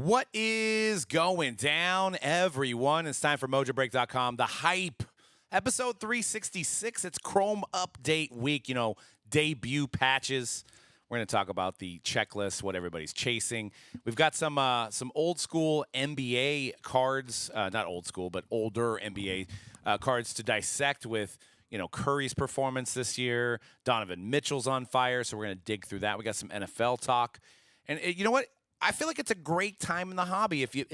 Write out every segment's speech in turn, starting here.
What is going down, everyone? It's time for Mojobreak.com. The Hype, episode 366. It's Chrome Update Week, debut patches. We're going to talk about the checklist, what everybody's chasing. We've got some old school NBA cards, not old school, but older NBA cards to dissect with, Curry's performance this year. Donovan Mitchell's on fire, so we're going to dig through that. We got some NFL talk. And you know what? I feel like it's a great time in the hobby. If you got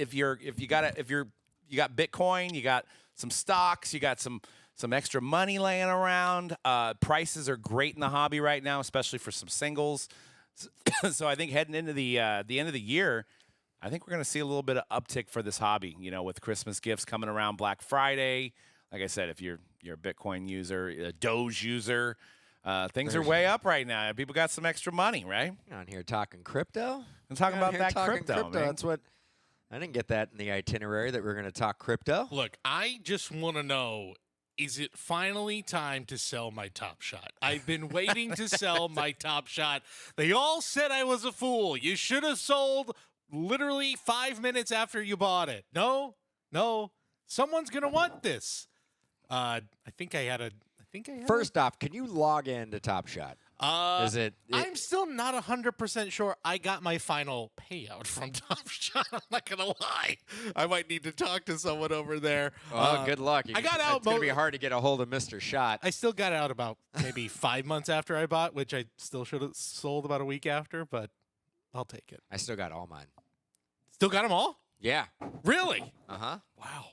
Bitcoin, you got some stocks, you got some extra money laying around. Prices are great in the hobby right now, especially for some singles. So I think heading into the end of the year, I think we're going to see a little bit of uptick for this hobby. With Christmas gifts coming around, Black Friday. Like I said, if you're a Bitcoin user, a Doge user. Things are way up right now. People got some extra money, right? You're on here talking crypto? I'm talking about that crypto, man. That's what I didn't get that in the itinerary that we are going to talk crypto. Look, I just want to know, is it finally time to sell my Top Shot? I've been waiting to sell my Top Shot. They all said I was a fool. You should have sold literally 5 minutes after you bought it. No. Someone's going to want this. I think I had First off, can you log in to Top Shot? I'm still not 100% sure I got my final payout from Top Shot. I'm not going to lie. I might need to talk to someone over there. Oh, good luck. I got out. It's going to be hard to get a hold of Mr. Shot. I still got out about maybe 5 months after I bought, which I still should have sold about a week after, but I'll take it. I still got all mine. Still got them all? Yeah. Really? Uh-huh. Wow.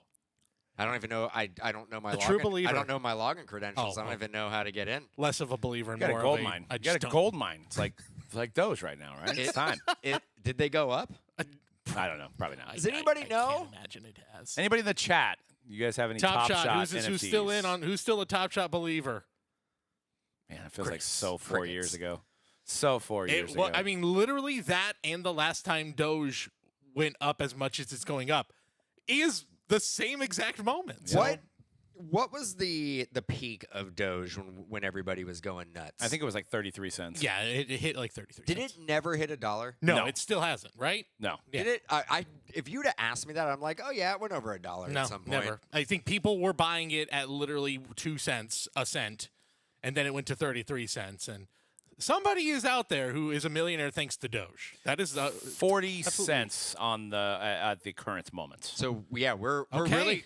I don't even know. I don't know my a login. true believer. I don't know my login credentials. I don't even know how to get in. Less of a believer and You got more a gold of a, mine. You got a gold mine. It's like Doge right now, right? It's time. Did they go up? I don't know. Probably not. Does anybody know? I can't imagine it has. Anybody in the chat? You guys have any Top Shot NFTs? Who's still in on? Who's still a Top Shot believer? Man, it feels like so 4 years ago. So 4 years ago. I mean, literally that and the last time Doge went up as much as it's going up is the same exact moment. So. What was the peak of Doge when everybody was going nuts? I think it was like 33 cents. Yeah, it hit like 33 Did cents. it never hit $1? No, it still hasn't, right? No. Yeah. Did it? If you'd have asked me that, I'm like, oh yeah, it went over $1 at some point. Never. I think people were buying it at literally 2 cents a cent, and then it went to 33 cents. And somebody is out there who is a millionaire thanks to Doge. That is 40 cents on at the current moment. So yeah, we're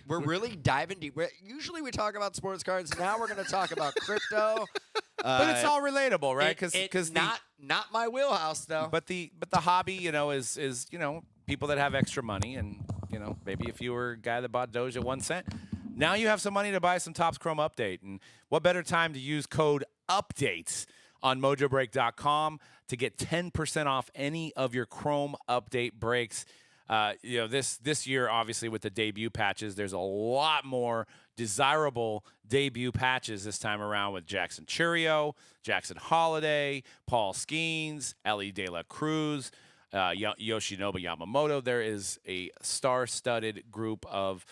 really diving deep. Usually we talk about sports cards. Now we're going to talk about crypto. But it's all relatable, right? Because not my wheelhouse though. But the hobby, is people that have extra money, and maybe if you were a guy that bought Doge at 1 cent, now you have some money to buy some Topps Chrome Update. And what better time to use code UPDATES on Mojobreak.com to get 10% off any of your Chrome Update breaks. This year, obviously, with the debut patches, there's a lot more desirable debut patches this time around with Jackson Churio, Jackson Holiday, Paul Skeens, Ellie De La Cruz, Yoshinobu Yamamoto. There is a star-studded group of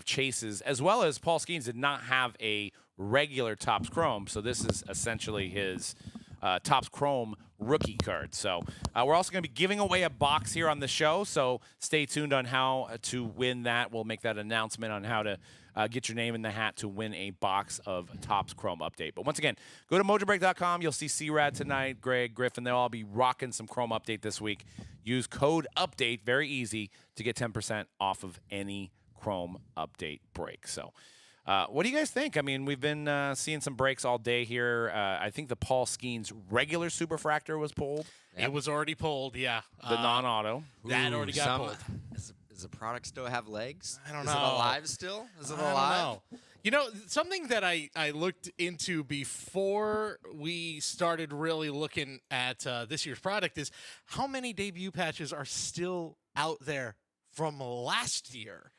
chases, as well as Paul Skeens did not have a regular Topps Chrome, so this is essentially his Topps Chrome rookie card. So we're also going to be giving away a box here on the show, so stay tuned on how to win that. We'll make that announcement on how to get your name in the hat to win a box of Topps Chrome Update. But once again, go to Mojobreak.com. You'll see C-Rad tonight, Greg, Griffin. They'll all be rocking some Chrome Update this week. Use code UPDATE, very easy, to get 10% off of any Chrome Update break. So what do you guys think? I mean, we've been seeing some breaks all day here. I think the Paul Skeens regular Superfractor was pulled. It was already pulled, yeah. The non-auto. That already got pulled. Does the product still have legs? I don't know. Is it alive still? Is it I alive? don't know. Something that I looked into before we started really looking at this year's product is how many debut patches are still out there from last year.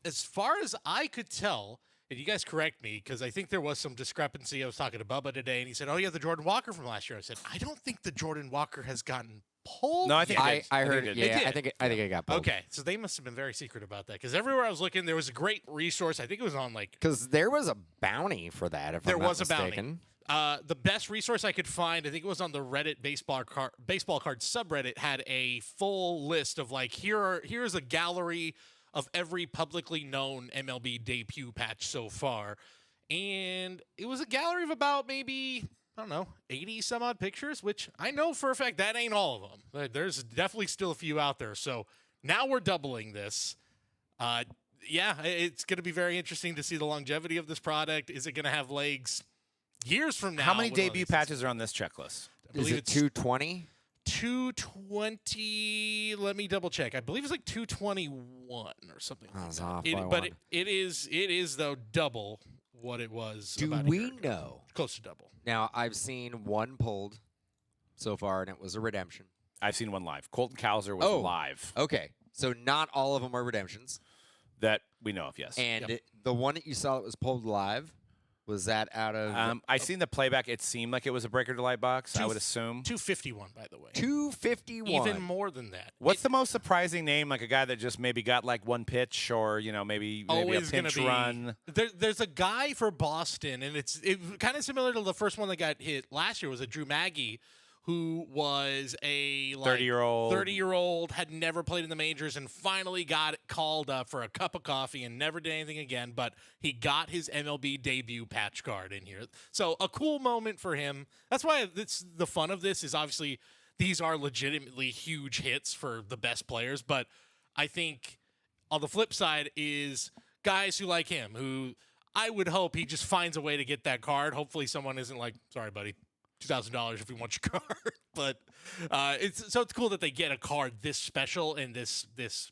As far as I could tell, and you guys correct me, because I think there was some discrepancy. I was talking to Bubba today, and he said, oh, yeah, the Jordan Walker from last year. I said, I don't think the Jordan Walker has gotten pulled. No, I think yet. I heard it. Yeah, did. I think it got pulled. Okay, so they must have been very secret about that, because everywhere I was looking, there was a great resource. I think it was on, like... Because there was a bounty for that, if I'm not mistaken. Bounty. The best resource I could find, I think it was on the Reddit baseball card subreddit, had a full list of like here's a gallery of every publicly known MLB debut patch so far, and it was a gallery of about maybe, I don't know, 80 some odd pictures, which I know for a fact that ain't all of them. There's definitely still a few out there. So now we're doubling this. Yeah, it's going to be very interesting to see the longevity of this product. Is it going to have legs years from now? How many debut patches are on this checklist? Is it 220? 220. Let me double check. I believe it's like 221 or something. Oh, Like it's that. off by But one. it is though double what it was. Do about a we year ago. know? Close to double. Now, I've seen one pulled so far, and it was a redemption. I've seen one live. Colton Cowser was Oh. live. Okay, so not all of them are redemptions. That we know of, yes. And the one that you saw that was pulled live, was that out of I seen the playback. It seemed like it was a breaker delight box, I would assume. 251, by the way. 251? Even more than that. What's the most surprising name? Like a guy that just maybe got like one pitch, or maybe a Always going pinch to be. run. There's a guy for Boston, and it's kind of similar to the first one that got hit last year. Was a Drew Maggi, who was a 30-year-old, had never played in the majors, and finally got called up for a cup of coffee and never did anything again. But he got his MLB debut patch card in here, so a cool moment for him. That's why the fun of this is obviously these are legitimately huge hits for the best players, but I think on the flip side is guys who like him, who I would hope he just finds a way to get that card. Hopefully someone isn't like, sorry, buddy, $2,000 if we want your card. But it's cool that they get a card this special and this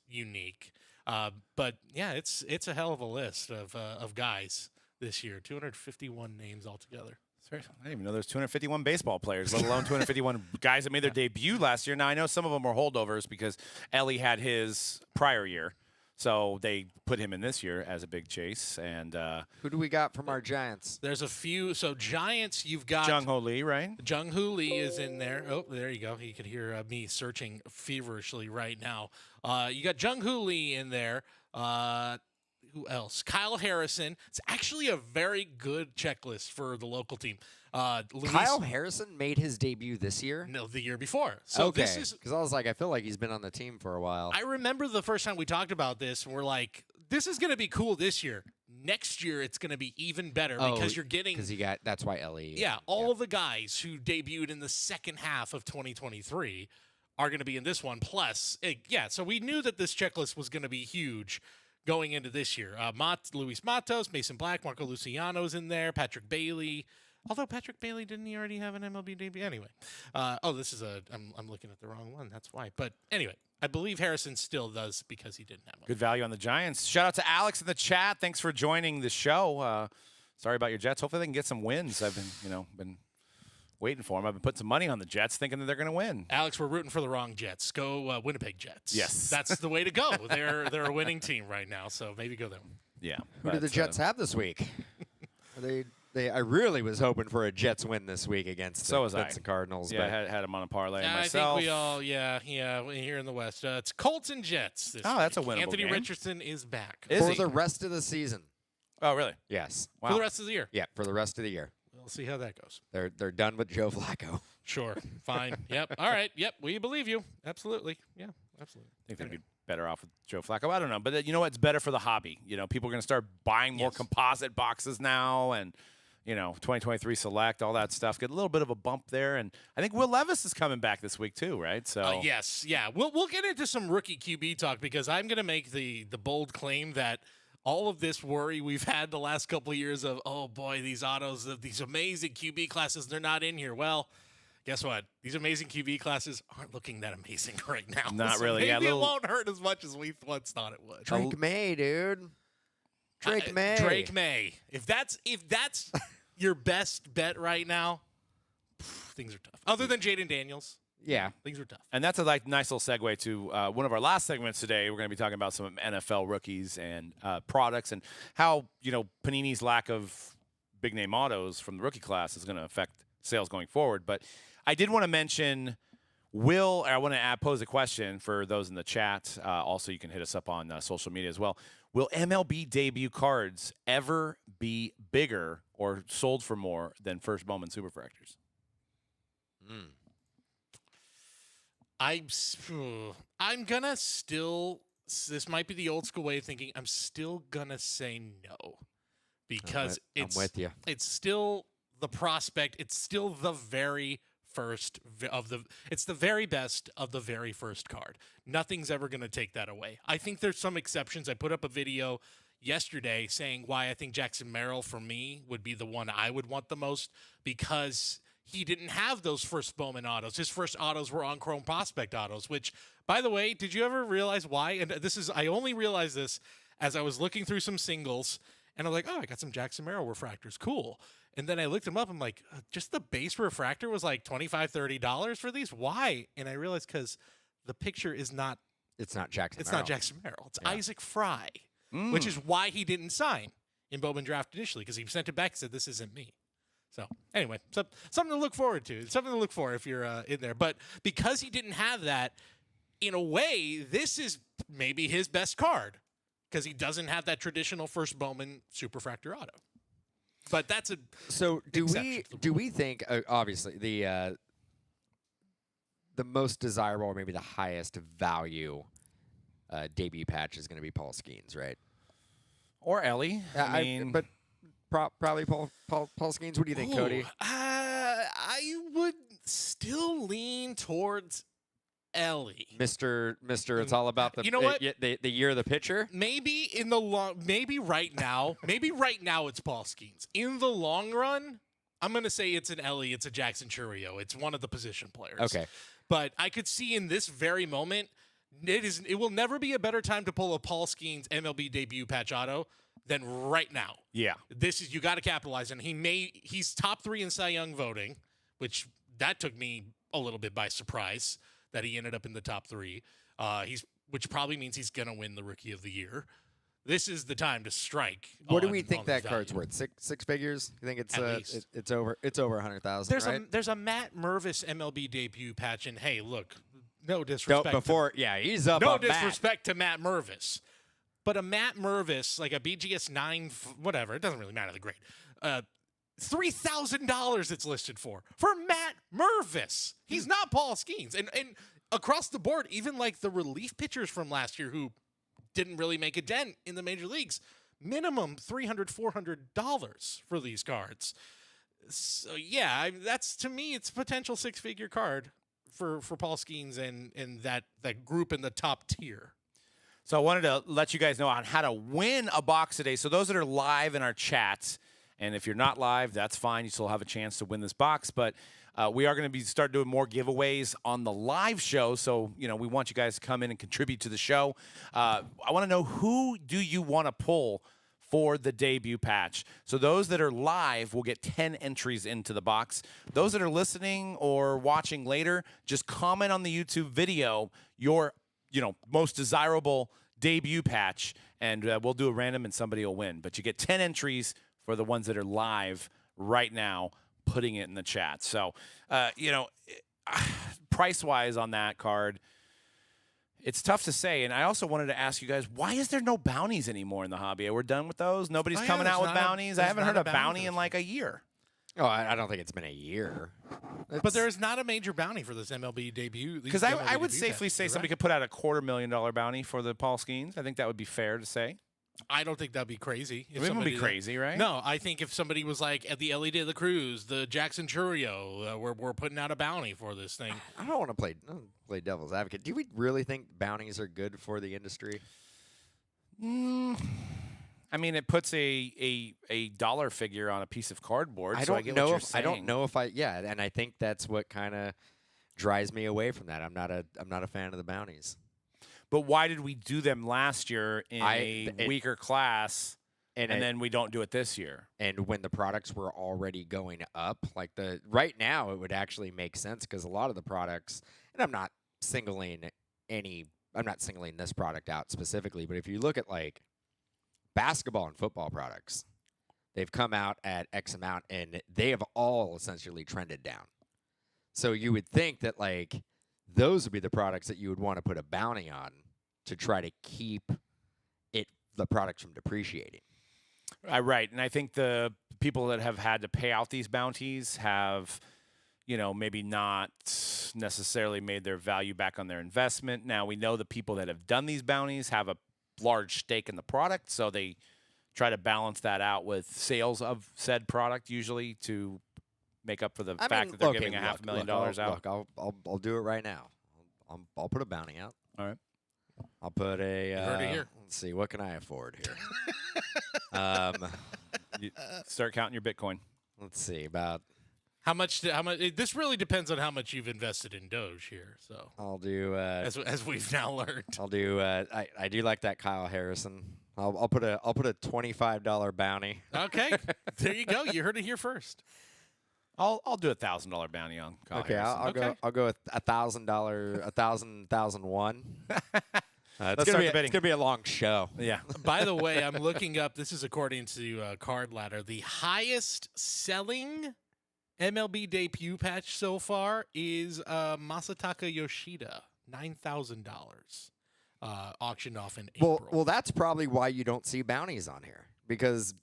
unique. But yeah, it's a hell of a list of guys this year. 251 names altogether. I didn't even know there's 251 baseball players, let alone 251 guys that made their debut last year. Now, I know some of them were holdovers because Ellie had his prior year, so they put him in this year as a big chase. And Who do we got from our Giants? There's a few. So Giants, you've got Jung-Ho Lee, right? Jung-Hoo Lee is in there. Oh, there you go. You can hear me searching feverishly right now. You got Jung-Hoo Lee in there. Who else? Kyle Harrison. It's actually a very good checklist for the local team. Kyle Harrison made his debut this year? No, the year before. So okay, this is because I was like, I feel like he's been on the team for a while. I remember the first time we talked about this, and we're like, this is going to be cool this year. Next year, it's going to be even better because you're getting. Because he got, that's why Ellie. Yeah, all the guys who debuted in the second half of 2023 are going to be in this one. Plus, so we knew that this checklist was going to be huge going into this year. Luis Matos, Mason Black, Marco Luciano's in there, Patrick Bailey. Although Patrick Bailey, didn't he already have an MLB debut? Anyway. This is I'm looking at the wrong one. That's why. But anyway, I believe Harrison still does because he didn't have one. Good value on the Giants. Shout out to Alex in the chat. Thanks for joining the show. Sorry about your Jets. Hopefully they can get some wins. I've been waiting for them. I've been putting some money on the Jets thinking that they're going to win. Alex, we're rooting for the wrong Jets. Go Winnipeg Jets. Yes. That's the way to go. They're a winning team right now, so maybe go there. Yeah. Who do the Jets have this week? I really was hoping for a Jets win this week against the Cardinals. Yeah, I had them on a parlay I myself. think we all, here in the West. It's Colts and Jets this that's a week. winnable Anthony game. Richardson is back. Is for he? the rest of the season. Oh, really? Yes. Wow. For the rest of the year. Yeah, for the rest of the year. We'll see how that goes. They're done with Joe Flacco. Sure. Fine. Yep. All right. Yep. We believe you. Absolutely. Yeah. Absolutely. I think they'd be better off with Joe Flacco. I don't know. But you know what? It's better for the hobby. People are going to start buying more composite boxes now and, 2023 Select, all that stuff. Get a little bit of a bump there. And I think Will Levis is coming back this week too, right? So yes. Yeah. We'll get into some rookie QB talk because I'm going to make the bold claim that all of this worry we've had the last couple of years of, oh, boy, these autos, these amazing QB classes, they're not in here. Well, guess what? These amazing QB classes aren't looking that amazing right now. Not so really. Maybe Yeah, it won't hurt as much as we once thought it would. Drake May, dude. Drake May. Drake May. If that's your best bet right now, things are tough. Other than Jaden Daniels. Yeah. Things are tough. And that's a nice little segue to one of our last segments today. We're going to be talking about some NFL rookies and products and how, Panini's lack of big-name autos from the rookie class is going to affect sales going forward. But I did want to mention I want to pose a question for those in the chat. Also, you can hit us up on social media as well. Will MLB debut cards ever be bigger or sold for more than first Bowman Superfractors? I'm gonna still. This might be the old school way of thinking. I'm still gonna say no, because I'm with you. It's still the prospect. It's still the very first it's the very best of the very first card. Nothing's ever going to take that away. I think there's some exceptions. I put up a video yesterday saying why I think Jackson Merrill for me would be the one I would want the most, because he didn't have those first Bowman autos. His first autos were on Chrome Prospect autos, which, by the way, did you ever realize why? And I only realized this as I was looking through some singles, and I'm like, oh, I got some Jackson Merrill refractors. Cool. And then I looked them up. I'm like, just the base refractor was like $25, $30 for these? Why? And I realized because the picture is not. It's not Jackson It's Merrill. not Jackson Merrill. It's Isaac Fry, which is why he didn't sign in Bowman draft initially, because he sent it back and said, this isn't me. So anyway, something to look forward to. Something to look for if you're in there. But because he didn't have that, in a way, this is maybe his best card, because he doesn't have that traditional first Bowman Superfractor auto. But that's a so do we think obviously the most desirable or maybe the highest value debut patch is going to be Paul Skeens, right? Or Ellie. I mean, but probably Paul Skeens. What do you think, Cody? I would still lean towards Ellie. Mr. It's all about the the year of the pitcher. Maybe right now it's Paul Skeens. In the long run, I'm gonna say it's an Ellie, it's a Jackson Churio, it's one of the position players. Okay. But I could see in this very moment, it will never be a better time to pull a Paul Skeens MLB debut patch auto than right now. Yeah. You got to capitalize on. He's top 3 in Cy Young voting, which that took me a little bit by surprise that he ended up in the top 3. Which probably means he's going to win the Rookie of the Year. This is the time to strike. What do we think that card's worth? Six figures? You think it's over 100,000? Right? There's a Matt Mervis MLB debut patch, and hey, look, no disrespect. He's up. No disrespect to Matt Mervis, but a Matt Mervis, like a BGS 9, whatever, it doesn't really matter the grade. $3,000 it's listed for Matt Mervis. He's not Paul Skeens, and across the board, even like the relief pitchers from last year who didn't really make a dent in the major leagues, minimum $300, $400 for these cards. So yeah, that's, to me, it's a potential 6-figure card for Paul Skeens and that group in the top tier. So I wanted to let you guys know on how to win a box today. So those that are live in our chats, and if you're not live, that's fine. You still have a chance to win this box. But we are going to start doing more giveaways on the live show. So, we want you guys to come in and contribute to the show. I want to know, who do you want to pull for the debut patch? So those that are live will get 10 entries into the box. Those that are listening or watching later, just comment on the YouTube video your most desirable debut patch, and we'll do a random and somebody will win. But you get 10 entries for the ones that are live right now, putting it in the chat. So, price-wise on that card, it's tough to say. And I also wanted to ask you guys, why is there no bounties anymore in the hobby? We're done with those? Nobody's coming out with bounties? I haven't heard a bounty in like a year. Oh, I don't think it's been a year. But there is not a major bounty for this MLB debut. Because I would safely say somebody could put out a $250,000 bounty for the Paul Skeens. I think that would be fair to say. I don't think that'd be crazy. It wouldn't be crazy, right? No, I think if somebody was like at the Ellie De La Cruz, the Jackson Churio, we're putting out a bounty for this thing. I don't want to play devil's advocate. Do we really think bounties are good for the industry? I mean, it puts a dollar figure on a piece of cardboard. I don't know if and I think that's what kind of drives me away from that. I'm not a fan of the bounties. But why did we do them last year in a weaker class, and then we don't do it this year? And when the products were already going up, right now, it would actually make sense because a lot of the products, and I'm not singling this product out specifically, but if you look at like basketball and football products, they've come out at X amount, and they have all essentially trended down. So you would think that like those would be the products that you would want to put a bounty on to try to keep the products from depreciating. Right. And I think the people that have had to pay out these bounties have, maybe not necessarily made their value back on their investment. Now, we know the people that have done these bounties have a large stake in the product, so they try to balance that out with sales of said product, usually to make up for the fact that they're giving a $500,000 out. Look, I'll do it right now. I'll put a bounty out. All right. I'll put a. heard it here. Let's see. What can I afford here? You start counting your Bitcoin. Let's see about. How much? This really depends on how much you've invested in Doge here. So I'll do. as we've now learned. I'll do. I do like that Kyle Harrison. I'll put a $25 bounty. Okay, there you go. You heard it here first. I'll do $1,000 bounty on Kyle Okay, Harrison. I'll go with $1,000, $1,000 Let's start the bidding. It's gonna be a long show. Yeah. By the way, I'm looking up. This is according to Card Ladder. The highest selling MLB debut patch so far is Masataka Yoshida, $9,000, auctioned off in April. Well, that's probably why you don't see bounties on here, because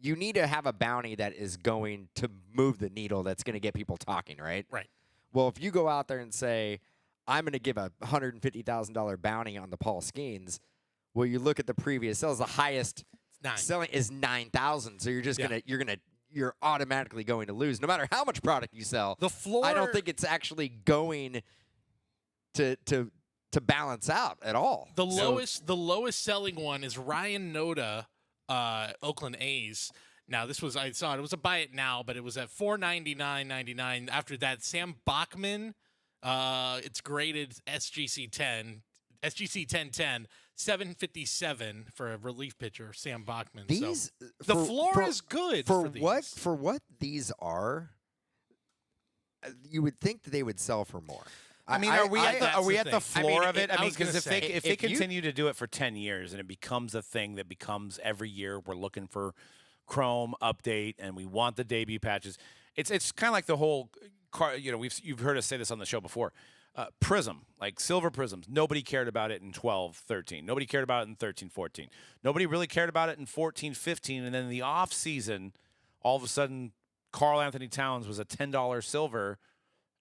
you need to have a bounty that is going to move the needle, that's going to get people talking, right? Right. Well, if you go out there and say, I'm going to give a $150,000 bounty on the Paul Skeens, well, you look at the previous sales, the highest selling is 9,000. So you're just you're automatically going to lose, no matter how much product you sell. The floor. I don't think it's actually going to balance out at all. The lowest selling one is Ryan Noda, Oakland A's. Now I saw it was a buy it now, but it was at $499.99. After that, Sam Bachman, it's graded SGC 1010, $757 for a relief pitcher, Sam Bachman. These the floor is good for these. For what these are. You would think that they would sell for more. I mean, are we at the floor of it? I mean, was gonna because say, if they continue to do it for 10 years and it becomes a thing that becomes every year, we're looking for Chrome update and we want the debut patches. It's kind of like the whole car. You've heard us say this on the show before. Prism, like silver prisms, nobody cared about it in 12-13. Nobody cared about it in 13-14. Nobody really cared about it in 14-15. And then in the off season, all of a sudden, Karl Anthony Towns was a $10 silver,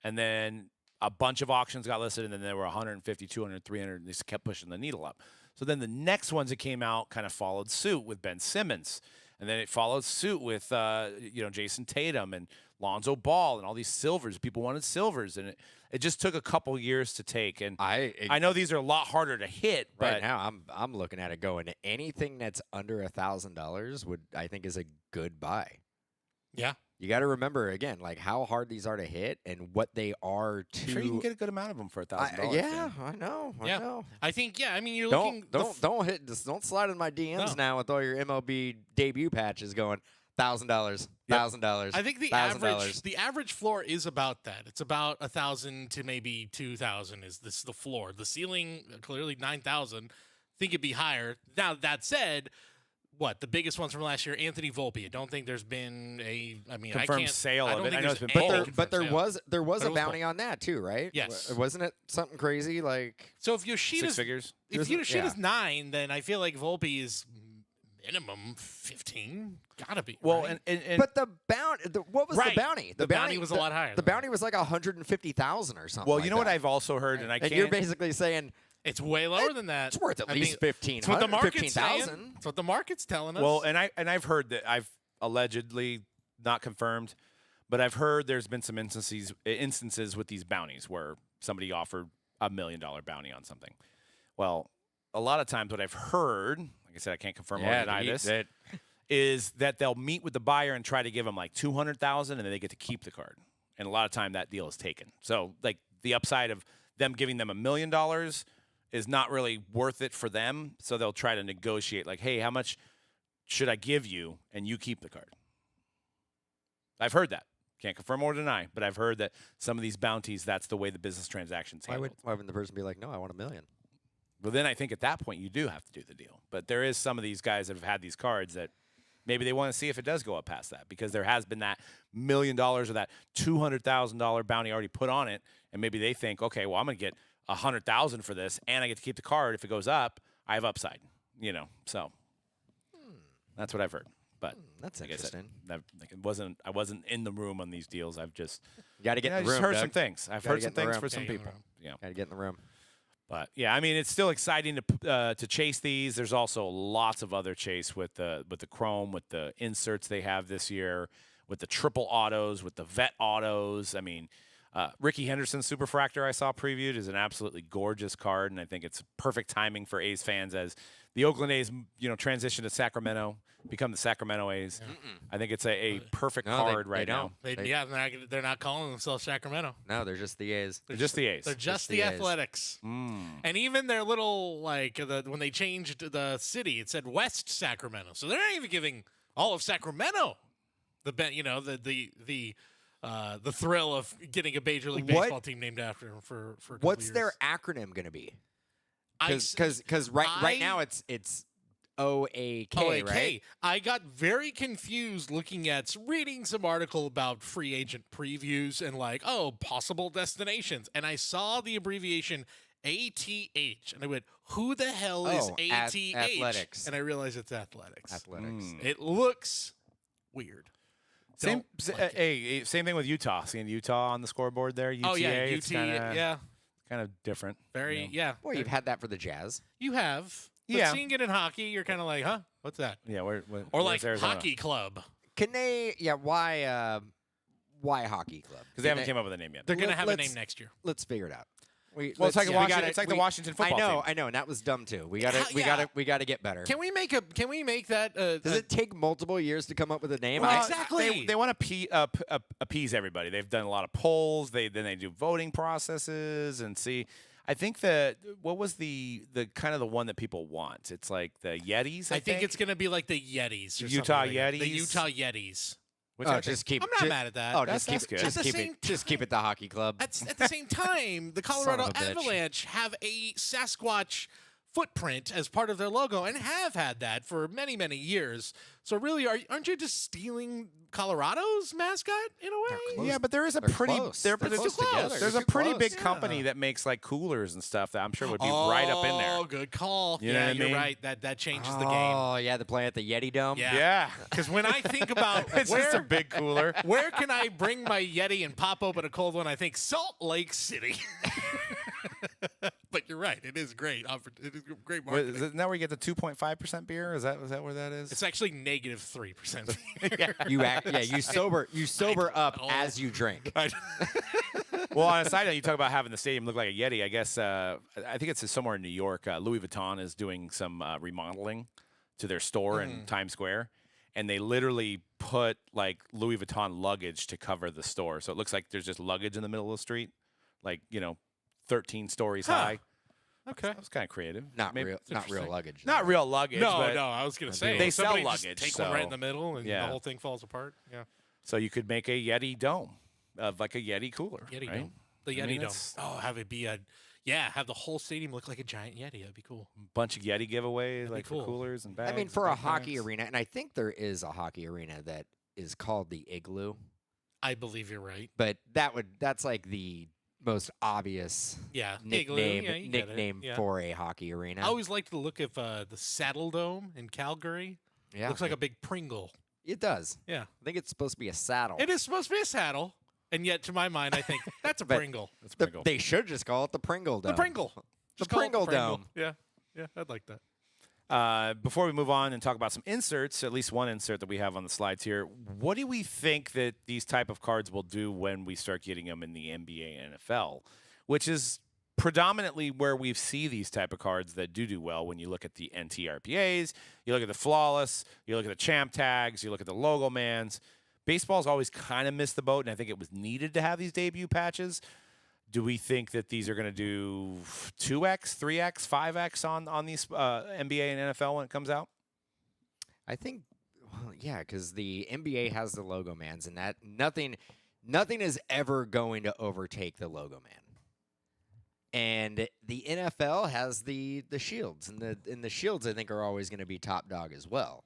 and then a bunch of auctions got listed, and then there were 150, 200, 300, and they just kept pushing the needle up. So then the next ones that came out kind of followed suit with Ben Simmons, and then it followed suit with Jason Tatum and Lonzo Ball and all these silvers. People wanted silvers, and it just took a couple years to take. And I know these are a lot harder to hit. Right but now, I'm looking at it going, anything that's under $1,000 I think is a good buy. Yeah. You got to remember, again, like how hard these are to hit and what they are to. I'm sure you can get a good amount of them for $1,000. Yeah, I know. I think, I mean, you're don't looking. don't slide in my DMs now with all your MLB debut patches going $1,000, $1,000. I think the average floor is about that. It's about 1,000 to maybe 2,000 is the floor. The ceiling clearly 9,000. I think it'd be higher. Now that said, the biggest ones from last year, Anthony Volpe. I don't think there's been confirmed sale of it. I know it's been but there was a bounty on that too, right? Yes. Wasn't it something crazy like? So if Yoshida's 6 figures, if Yoshida's 9, then I feel like Volpe is minimum 15. Gotta be. Well, right? and but the bounty. What was the bounty? The bounty was a lot higher. The bounty was like 150,000 or something. well, you know what I've also heard, and I can't. You're basically saying. It's way lower than that. It's worth at least 15,000. It's what the market's saying. It's what the market's telling us. Well, and I've heard that I've allegedly not confirmed, but I've heard there's been some instances with these bounties where somebody offered $1 million bounty on something. Well, a lot of times what I've heard, like I said, I can't confirm or deny this, is that they'll meet with the buyer and try to give them like $200,000, and then they get to keep the card. And a lot of time that deal is taken. So like the upside of them giving them $1 million is not really worth it for them, so they'll try to negotiate, like, hey, how much should I give you, and you keep the card. I've heard that. Can't confirm or deny, but I've heard that some of these bounties, that's the way the business transactions handled. Why wouldn't the person be like, no, I want $1 million? Well, then I think at that point you do have to do the deal. But there is some of these guys that have had these cards that maybe they want to see if it does go up past that, because there has been that $1 million or that $200,000 bounty already put on it, and maybe they think, okay, well, I'm going to get $100,000 for this, and I get to keep the card. If it goes up, I have upside. So that's what I've heard. But That's like I said, interesting. I wasn't in the room on these deals. I've just Got to get in the just room. heard Doug. some things. I've Gotta heard get some in the things room. for some Gotta get in the people. room. Yeah. Got to get in the room. But yeah, I mean, it's still exciting to chase these. There's also lots of other chase with the chrome, with the inserts they have this year, with the triple autos, with the vet autos. I mean, Ricky Henderson's Superfractor I saw previewed is an absolutely gorgeous card, and I think it's perfect timing for A's fans as the Oakland A's transition to Sacramento, become the Sacramento A's. I think it's a perfect card right now. They're not calling themselves Sacramento. No, they're just the A's. They're just the A's. They're just the the A's. Athletics. And even their little, when they changed the city, it said West Sacramento. So they're not even giving all of Sacramento the thrill of getting a Major League Baseball team named after them for a couple What's years. their acronym going to be? I- Because right now it's OAK, OAK. right? I got very confused reading some article about free agent previews and possible destinations. And I saw the abbreviation ATH. And I went, who the hell is ATH? Athletics. And I realized it's Athletics. Athletics. It looks weird. Same Don't like it. same thing with Utah. Seeing Utah on the scoreboard there. UTA, Oh, yeah. it's UT. kinda, Yeah. kind of different. Very, yeah. Boy, you've had that for the Jazz. You have. But Yeah. seeing it in hockey, you're kind of like, huh? What's that? Yeah, Or where's like Arizona? hockey club. Can they? Yeah. Why hockey club? Because they haven't came up with a name yet. They're going to have a Let's- name next year. Let's figure it out. Well, it's like, the Washington football team. I know, and that was dumb too. We got Yeah. to get better. Can we make that? Does it take multiple years to come up with a name? Well, Exactly. They want to appease everybody. They've done a lot of polls. Then they do voting processes and see. I think what was the kind of the one that people want? It's like the Yetis. I think it's going to be like the Yetis. Or Utah something like that. The Yetis? Utah Yetis. Which Oh, I think- just keep. I'm not mad at that. Oh, That's just good. just At the keep same it. Just keep it the hockey club. At the same time, the Colorado Son of a bitch. Avalanche have a Sasquatch footprint as part of their logo and have had that for many, many years. So really, aren't you just stealing Colorado's mascot in a way? close. Yeah, but there is a They're pretty close. they're They're pretty close close. together. There's They're a too pretty close. big company that makes like coolers and stuff that I'm sure would be right up in there. Oh, good call. You know what I you're mean? right. That changes the game. Oh yeah, they're playing at the Yeti Dome. Yeah. Yeah, Because when I think about it's just a big cooler. where can I bring my Yeti and pop open a cold one, I think Salt Lake City. But you're right. It is great. It is great marketing. Isn't that where you get the 2.5% beer? Is that where that is? It's actually negative 3%. You sober up Oh. as you drink. Well, on a side note, you talk about having the stadium look like a Yeti. I guess I think it's somewhere in New York. Louis Vuitton is doing some remodeling to their store in Times Square, and they literally put like Louis Vuitton luggage to cover the store, so it looks like there's just luggage in the middle of the street, like 13 stories high. Okay. That was kind of creative. Not Maybe- real luggage. Not real luggage. No, but I was going to say. They somebody sell just luggage, Take one so- right in the middle, and Yeah. the whole thing falls apart. Yeah. So you could make a Yeti dome of like a Yeti cooler. Yeti right? Dome. The I Yeti mean, Dome. it's- Oh, have it be have the whole stadium look like a giant Yeti. That'd be cool. Bunch of Yeti giveaways, like cool. for coolers and bags. I mean, and for a backpacks. hockey arena, and I think there is a hockey arena that is called the Igloo, I believe you're right. but that's like the most obvious Yeah. nickname Igloo. Yeah, you get it. nickname Yeah. for a hockey arena. I always liked the look of the Saddle Dome in Calgary. yeah, Looks like a big Pringle. it does. Yeah. I think it's supposed to be a saddle. It is supposed to be a saddle, and yet to my mind, I think that's a But- Pringle. That's pretty cool. They should just call it the Pringle Dome. The Pringle. The Just call it Pringle Dome. Yeah. Yeah, I'd like that. Before we move on and talk about some inserts, at least one insert that we have on the slides here, what do we think that these type of cards will do when we start getting them in the NBA and NFL, which is predominantly where we see these type of cards that do well when you look at the NTRPAs, you look at the Flawless, you look at the Champ Tags, you look at the Logo Mans. Baseball's always kind of missed the boat, and I think it was needed to have these debut patches. Do we think that these are going to do 2x, 3x, 5x on these NBA and NFL when it comes out? I think, well, yeah, because the NBA has the Logo Mans, and that nothing is ever going to overtake the Logo Man. And the NFL has the Shields, and the Shields I think are always going to be top dog as well.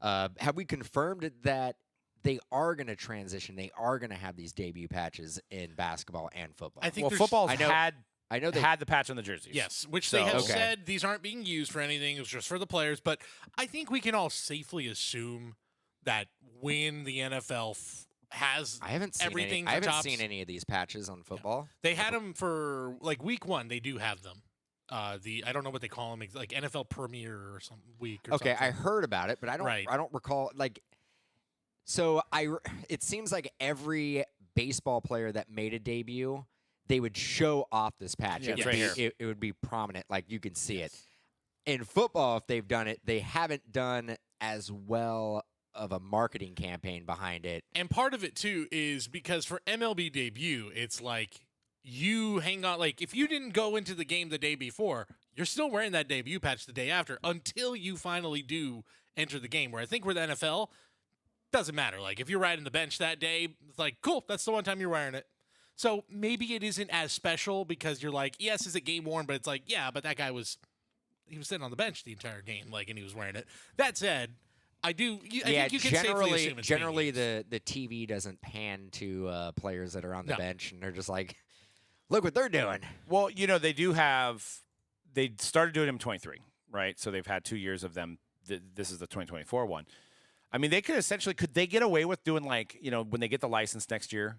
Have we confirmed that they are going to transition? They are going to have these debut patches in basketball and football. I think Well, there's- football's I know they had the patch on the jerseys. Yes, which So- they have Okay. said these aren't being used for anything. It's just for the players. But I think we can all safely assume that when the NFL has I haven't seen everything any. I for haven't tops, seen any of these patches on football. they had them for like week 1. They do have them. I don't know what they call them, like NFL Premier or some week. Or Okay, something. I heard about it, but I don't. Right. I don't recall. Like, so it seems like every baseball player that made a debut, they would show off this patch. Yeah, it, it's would right be, here. it would be prominent, like you can see it. In football, if they've done it, they haven't done as well of a marketing campaign behind it. And part of it too is because for MLB debut, it's like you hang on. Like if you didn't go into the game the day before, you're still wearing that debut patch the day after until you finally do enter the game. Where I think with the NFL, doesn't matter. Like if you're riding the bench that day, it's like cool. That's the one time you're wearing it. So maybe it isn't as special because you're like, yes, is it game worn? But it's like, yeah, but that guy was sitting on the bench the entire game, like, and he was wearing it. That said, I think you can safely assume it's generally being used. the TV doesn't pan to players that are on the No. bench, and they're just like, look what they're doing. Well, they do have. They started doing them in 23, right? So they've had 2 years of them. This is the 2024 one. I mean, they could they get away with doing like, when they get the license next year?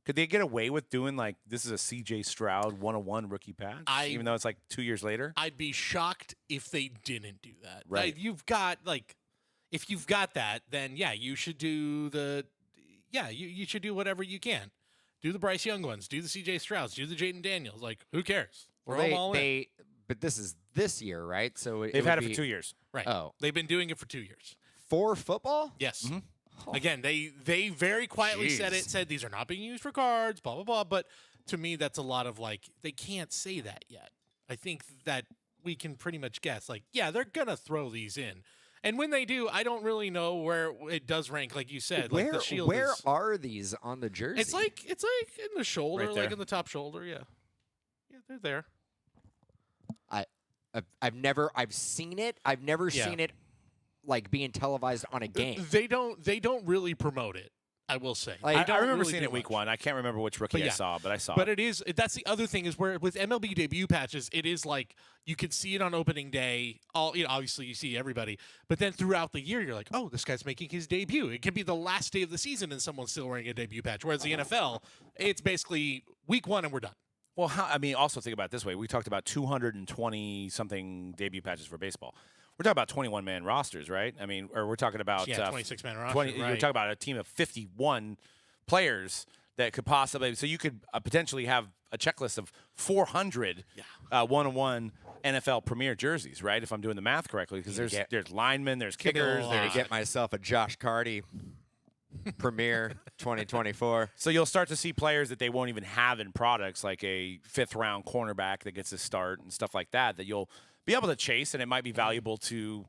Could they get away with doing like this is a CJ Stroud 101 rookie patch, even though it's like 2 years later? I'd be shocked if they didn't do that. Right. Like, if you've got that, then yeah, you should do you should do whatever you can. Do the Bryce Young ones, do the CJ Strouds, do the Jaden Daniels. Like, who cares? We're all in. But this is this year, right? So They've had it for 2 years. Right. Oh. They've been doing it for 2 years. For football? Yes. Mhm. Oh. Again, they very quietly Jeez. said these are not being used for cards, blah, blah, blah. But to me, that's a lot of like, they can't say that yet. I think that we can pretty much guess, like, yeah, they're going to throw these in. And when they do, I don't really know where it does rank, like you said. Like the shield where is, are these on the jersey? it's like in the shoulder, Right like there. in the top shoulder, yeah. Yeah, they're there. I've seen it. I've never Yeah. seen it like being televised on a game. They don't really promote it, I will say. Like, They I don't remember really seeing do it week much. 1. I can't remember which rookie But I yeah. saw, but I saw But it. that's the other thing is where with MLB debut patches, it is like you can see it on opening day. Obviously you see everybody, but then throughout the year, you're like, oh, this guy's making his debut. It could be the last day of the season and someone's still wearing a debut patch. Whereas the NFL, it's basically week 1 and we're done. Well, also think about it this way. We talked about 220-something debut patches for baseball. We're talking about 21-man rosters, right? I mean, or we're talking about 26-man roster. 20. You're right. talking about a team of 51 players that could possibly. So you could potentially have a checklist of 400 one-on-one NFL Premier jerseys, right? If I'm doing the math correctly, because there's linemen, there's Could be a kickers, lot. to there's get myself a Josh Carty Premier 2024. So you'll start to see players that they won't even have in products, like a 5th-round cornerback that gets a start and stuff like that you'll be able to chase, and it might be valuable to,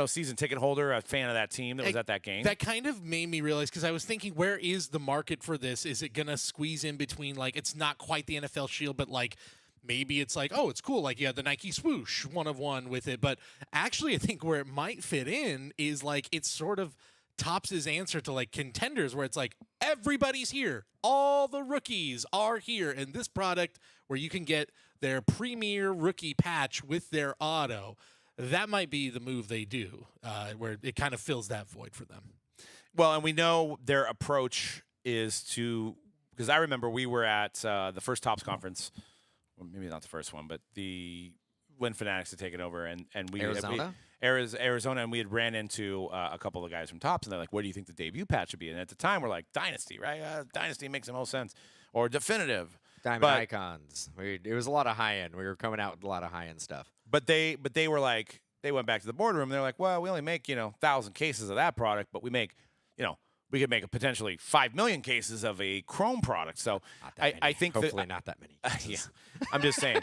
season ticket holder, a fan of that team that was at that game. That kind of made me realize, because I was thinking, where is the market for this? Is it going to squeeze in between, like, it's not quite the NFL Shield, but, like, maybe it's like, oh, it's cool. Like, you have the Nike swoosh, 1 of 1 with it. But actually, I think where it might fit in is, like, it's sort of Topps' answer to, like, contenders, where it's like, everybody's here. All the rookies are here. And this product where you can get their premier rookie patch with their auto, that might be the move they do, where it kind of fills that void for them. Well, and we know their approach is to, because I remember we were at the first Topps conference, well, maybe not the first one, but when Fanatics had taken over, and we Arizona? Arizona, and we had ran into a couple of guys from Topps, and they're like, "What do you think the debut patch should be?" And at the time, we're like, "Dynasty, right? Dynasty makes the most sense, or definitive." Diamond But- Icons. It was a lot of high end. We were coming out with a lot of high end stuff. But they were like, they went back to the boardroom, and they're like, "Well, we only make 1,000 cases of that product, but we make we could make a potentially 5 million cases of a Chrome product. So Not that I many. think hopefully not that many. yeah, I'm just saying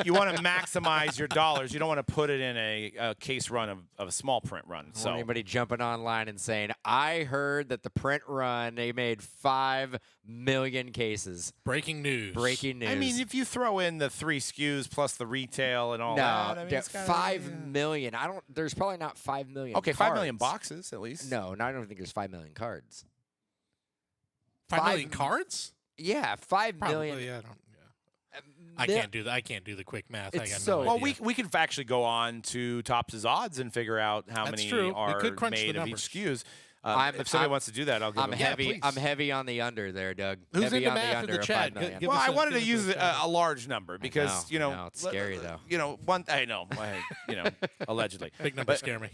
you want to maximize your dollars. You don't want to put it in a case run of a small print run. I don't So want anybody jumping online and saying, I heard that the print run, they made 5 million cases. Breaking news. Breaking news. I mean, if you throw in the 3 SKUs plus the retail and all that, I mean, it's kinda, 5 million. There's probably not 5 million. Okay, 5 million cards. boxes at least. No, I don't think there's 5 million cards. 5 million cards? Yeah, 5 Probably. million. Yeah, I can't do that. I can't do the quick math. I It's got so- no Well, idea. we could actually go on to Topps' odds and figure out how That's many true. We are could crunch the made of each numbers. SKUs. I'm- If somebody I'm- wants to do that, I'll give I'm them. heavy. please. I'm heavy on the under there, Doug. Who's heavy into on the math in under the of chat? 5 million. Give Well, us I a- wanted to give use us a- a large number because I know, it's scary, though. I know, allegedly. Big numbers But scare me.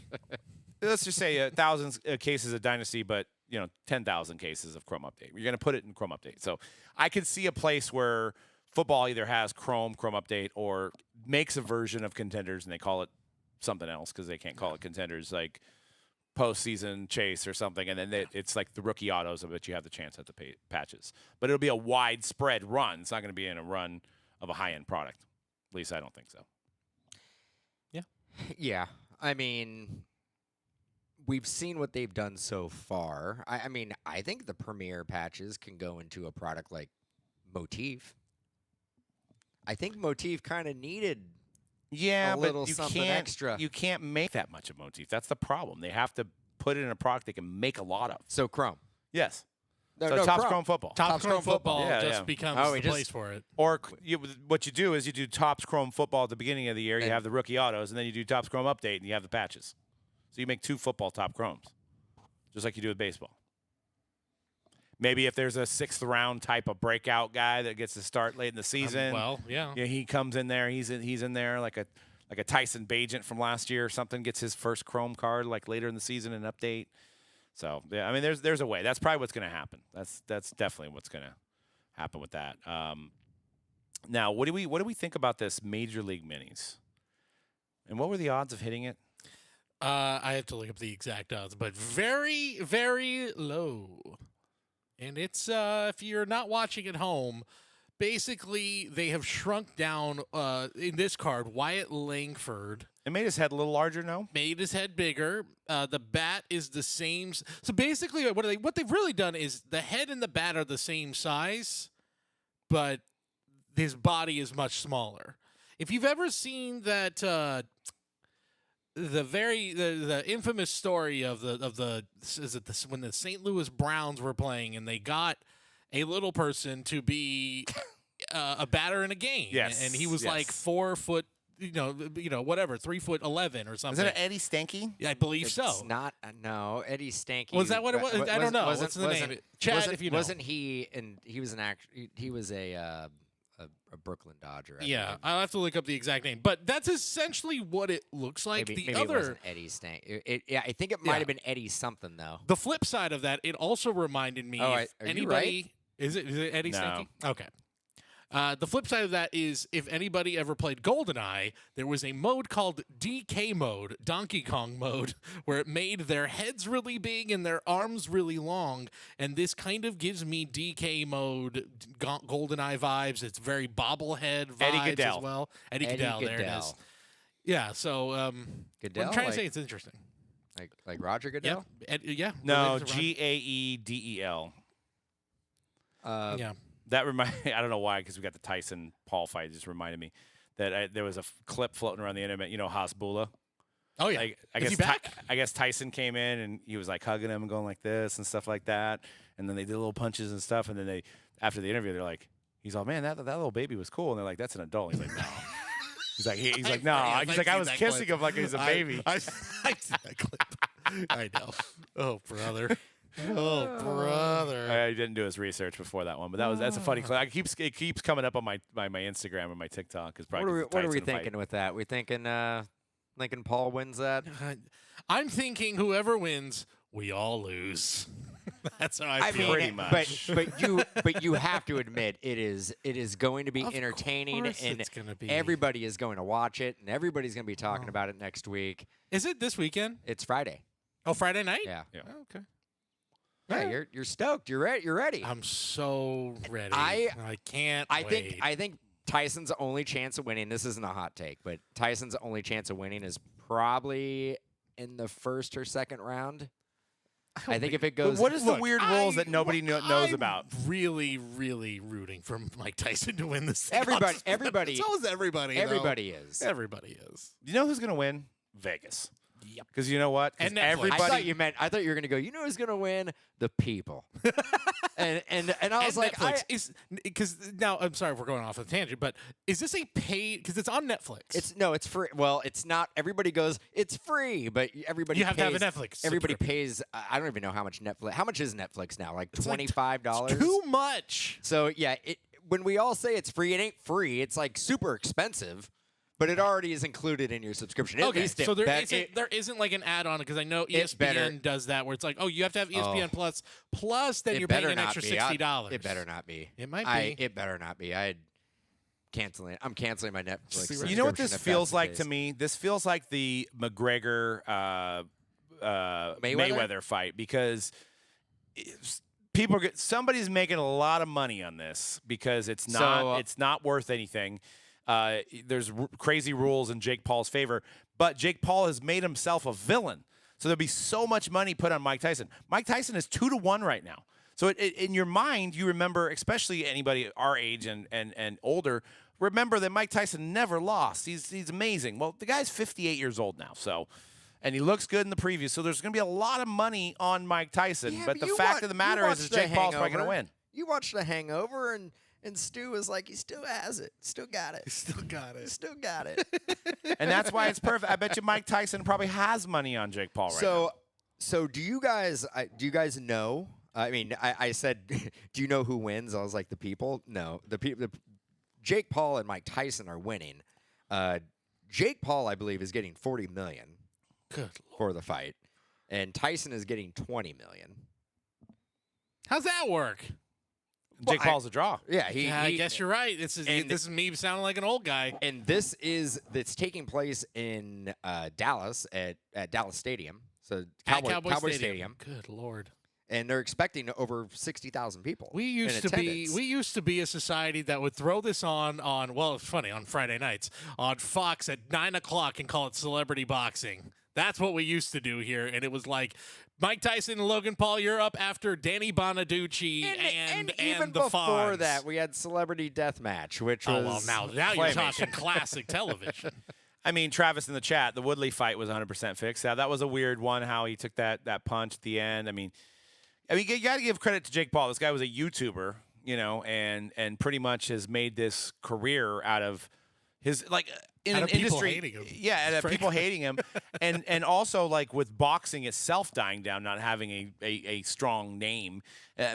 let's just say thousands cases of Dynasty, but 10,000 cases of Chrome Update. You're going to put it in Chrome Update. So I could see a place where football either has Chrome Update, or makes a version of Contenders and they call it something else because they can't call it Contenders, like postseason chase or something, and then it's like the rookie autos of it. You have the chance at the patches, but it'll be a widespread run. It's not going to be in a run of a high-end product. At least I don't think so. Yeah, I mean, we've seen what they've done so far. I mean, I think the premier patches can go into a product like Motif. I think Motif kind of needed Yeah, a little but you something can't, extra. You can't make that much of Motif. That's the problem. They have to put it in a product they can make a lot of. So Chrome. Yes. No, So no, Topps Chrome Football. Topps Chrome football Yeah, just yeah. becomes Oh, the he just- place for it. Or what you do is you do Topps Chrome Football at the beginning of the year. You And- have the rookie autos, and then you do Topps Chrome Update, and you have the patches. So you make 2 football Top Chromes, just like you do with baseball. Maybe if there's a 6th round type of breakout guy that gets to start late in the season, Well, yeah. he comes in there. He's in there like a Tyson Bagent from last year or something. Gets his first Chrome card like later in the season and update. So yeah, I mean, there's a way. That's probably what's going to happen. That's definitely what's going to happen with that. Now, what do we think about this Major League Minis? And what were the odds of hitting it? I have to look up the exact odds, but very, very low. And it's if you're not watching at home, basically they have shrunk down in this card. Wyatt Langford It made his head a little larger, no? made his head bigger. The bat is the same. So basically, what they've really done is the head and the bat are the same size, but his body is much smaller. If you've ever seen that. The infamous story of when the St. Louis Browns were playing and they got a little person to be a batter in a game. Yes, and he was like yes. 4 foot, whatever, 3'11" or something. Is it Eddie Stanky? Yeah, I believe It's so. not. No, Eddie Stanky. Was that what it was? I don't know. Wasn't, What's the wasn't, name? Chat wasn't, if you know. Wasn't he? And he was an act. He was a Brooklyn Dodger. I Yeah, believe. I'll have to look up the exact name, but that's essentially what it looks like. Maybe, the maybe other, it wasn't Eddie Stank. Yeah, I think it might Yeah. have been Eddie something though. the flip side of that, it also reminded me. Oh, if are you anybody, right? Is it Eddie No. Stanky? Okay. The flip side of that is if anybody ever played GoldenEye, there was a mode called DK mode, Donkey Kong mode, where it made their heads really big and their arms really long. And this kind of gives me DK mode GoldenEye vibes. It's very bobblehead vibes Eddie Goodell. as well. Eddie Goodell, there it is. Yeah, so Goodell, I'm trying to say like- it's interesting. Like Roger Goodell. Yeah. No, related to Ron- Gaedel. Yeah. That I don't know why, because we got the Tyson Paul fight. It just reminded me that there was a clip floating around the internet. You know, Hasbulla. Oh yeah. Like, I Is he guess back? I guess Tyson came in and he was like hugging him and going like this and stuff like that. And then they did little punches and stuff. And then after the interview, they're like, he's all, man, that little baby was cool. And they're like, that's an adult. He's like, no. He's like, no. I've He's like, I seen was that kissing clip. him like he's a baby. I've seen that clip. I know. Oh, brother. Oh, brother. I didn't do his research before that one, but that's a funny clip. It keeps coming up on my Instagram and my TikTok. Is probably What are we 'cause the Tyson thinking with that? We thinking Lincoln Paul wins that? I'm thinking whoever wins, we all lose. That's how I feel. pretty much. But you have to admit it is going to be Of entertaining, course and it's gonna be. everybody is going to watch it, and everybody's going to be talking about it next week. Is it this weekend? It's Friday. Oh, Friday night? Yeah. Yeah. Oh, okay. Yeah, you're stoked. You're ready. You're ready. I'm so ready. I can't I wait. think Tyson's only chance of winning. This isn't a hot take, but Tyson's only chance of winning is probably in the first or second round. I think if it goes, What is the weird rules that nobody knows I'm about? Really, really rooting for Mike Tyson to win this thing. Everybody. So is everybody. though. everybody is. Everybody is. You know who's going to win? Vegas. Yep. Because you know what? 'Cause And Netflix. everybody. I thought you were gonna go. You know who's gonna win? The people. and I was And like, Netflix is because now I'm sorry if we're going off a tangent, but is this a paid? Because it's on Netflix. it's free. Well, it's not. Everybody goes, it's free, but everybody You have to pays, have a Netflix Everybody subscription. pays. I don't even know how much Netflix. How much is Netflix now? Like It's like $25. too much. So yeah, when we all say it's free, it ain't free. It's like super expensive. But it already is included in your subscription. At Okay, least so it there isn't like an add-on because I know It's better. ESPN does that where it's like, oh, you have to have ESPN plus then it you're paying better an not extra be. $60. It better not be. It might be. It better not be. I'm canceling my Netflix. You know what this subscription if feels that's the like case. to me? This feels like the McGregor Mayweather fight because somebody's making a lot of money on this because it's not worth anything. There's crazy rules in Jake Paul's favor, but Jake Paul has made himself a villain. So there'll be so much money put on Mike Tyson. Mike Tyson is 2-1 right now. So in your mind, you remember, especially anybody our age and older, remember that Mike Tyson never lost. He's amazing. Well, the guy's 58 years old now, and he looks good in the preview. So there's going to be a lot of money on Mike Tyson. Yeah, but the you fact of the matter is Jake Paul's probably going to win. You watched The Hangover, and Stu was like, he still has it. Still got it. Still got it. Still got it. And that's why it's perfect. I bet you Mike Tyson probably has money on Jake Paul right now. So do you guys know? I mean, I said, do you know who wins? I was like, the people. No, Jake Paul and Mike Tyson are winning. Jake Paul, I believe, is getting $40 million for the fight, and Tyson is getting $20 million. How's that work? Jake Paul's a draw. Yeah, I guess you're right. This is me sounding like an old guy. And that's taking place in Dallas at Dallas Stadium. So Cowboy Stadium. Good Lord. And they're expecting over 60,000 people. We used to be a society that would throw this on well, it's funny, on Friday nights on Fox at 9:00 and call it celebrity boxing. That's what we used to do here, and it was like Mike Tyson and Logan Paul, you're up after Danny Bonaducci and even the before Fonz. that, we had Celebrity Deathmatch, which was now you're talking classic television. I mean, Travis in the chat, the Woodley fight was 100% fixed. Now, that was a weird one, how he took that punch at the end. I mean, you got to give credit to Jake Paul. This guy was a YouTuber, and pretty much has made this career out of his in out an of people industry, hating him, yeah, and people hating him, and also like with boxing itself dying down, not having a strong name,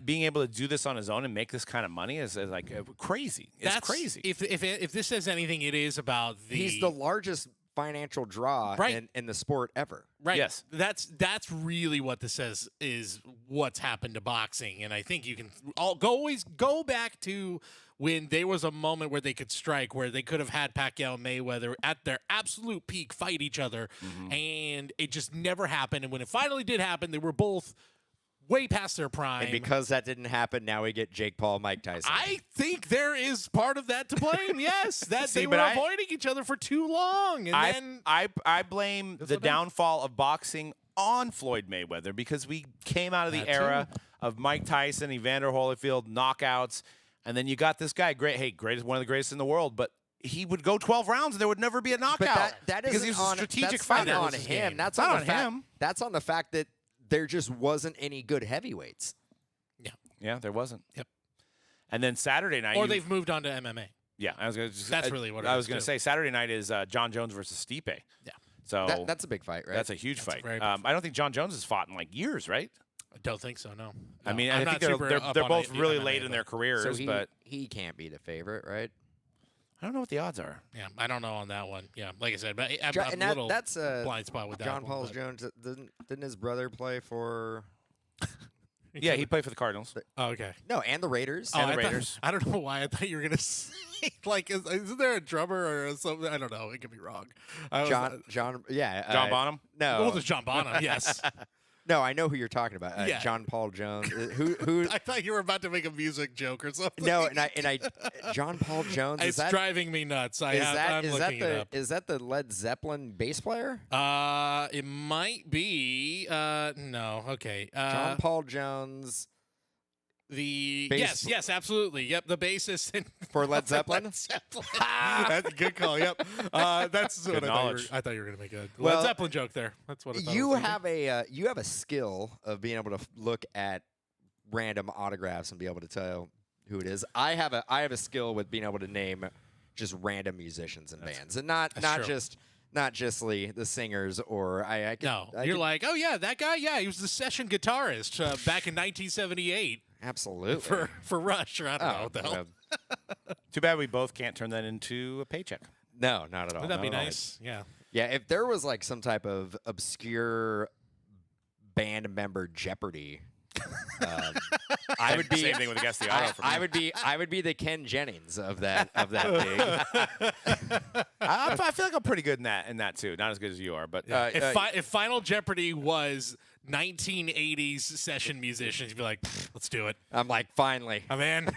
being able to do this on his own and make this kind of money is like crazy. It's crazy. If this says anything, it is about he's the largest financial draw in the sport ever. Right. Yes. That's really what this says is what's happened to boxing, and I think you can always go back to when there was a moment where they could strike, where they could have had Pacquiao and Mayweather at their absolute peak fight each other, and it just never happened. And when it finally did happen, they were both way past their prime. And because that didn't happen, now we get Jake Paul, Mike Tyson. I think there is part of that to blame. Yes, that they were avoiding each other for too long, and then I blame the downfall of boxing on Floyd Mayweather because we came out of the era of Mike Tyson, Evander Holyfield knockouts, and then you got this guy, greatest, one of the greatest in the world, but he would go 12 rounds and there would never be a knockout. But that because he was a strategic fighter. Not on him. That's not on him. That's on the fact that there just wasn't any good heavyweights. Yeah, there wasn't. Yep. And then Saturday night, or they've moved on to MMA. Yeah, I was going to. That's really what I was going to say. Saturday night is John Jones versus Stipe. Yeah. So that's a big fight, right? That's a huge fight. I don't think John Jones has fought in like years, right? I don't think so. No. I mean, I think they're both really late in their careers, so but he can't be the favorite, right? I don't know what the odds are. Yeah, I don't know on that one. Yeah, like I said, but that's a blind spot with that. John Paul Jones. Didn't his brother play for? Yeah, he played for the Cardinals. Oh, okay. No, and the Raiders. And the Raiders. I don't know why I thought you were gonna say isn't there a drummer or something? I don't know. It could be wrong. John. Yeah. John Bonham. No. Well, there's John Bonham. Yes. No, I know who you're talking about. Yeah. John Paul Jones. Who? I thought you were about to make a music joke or something. No, and I John Paul Jones. It's driving me nuts. I'm looking it up. Is that the Led Zeppelin bass player? It might be. No. Okay. John Paul Jones. Yes, absolutely. Yep, the bassist For Led Zeppelin? Led Zeppelin. That's a good call. Yep. That's what I thought you were going to make a Led Zeppelin joke there. That's what I thought. You have a skill of being able to look at random autographs and be able to tell who it is. I have a skill with being able to name just random musicians and bands, and not just the singers or you're like, oh yeah, that guy. Yeah, he was the session guitarist back in 1978. Absolutely. For Rush, or I don't know what the hell. Too bad we both can't turn that into a paycheck. No, not at all. Wouldn't that be nice? Yeah. Yeah, if there was like some type of obscure band member Jeopardy, I would be same thing with the guest the auto. I would be the Ken Jennings of that league. I feel like I'm pretty good in that too. Not as good as you are, but if Final Jeopardy was 1980s session musicians, you'd be like, let's do it. I'm like, finally. I'm in.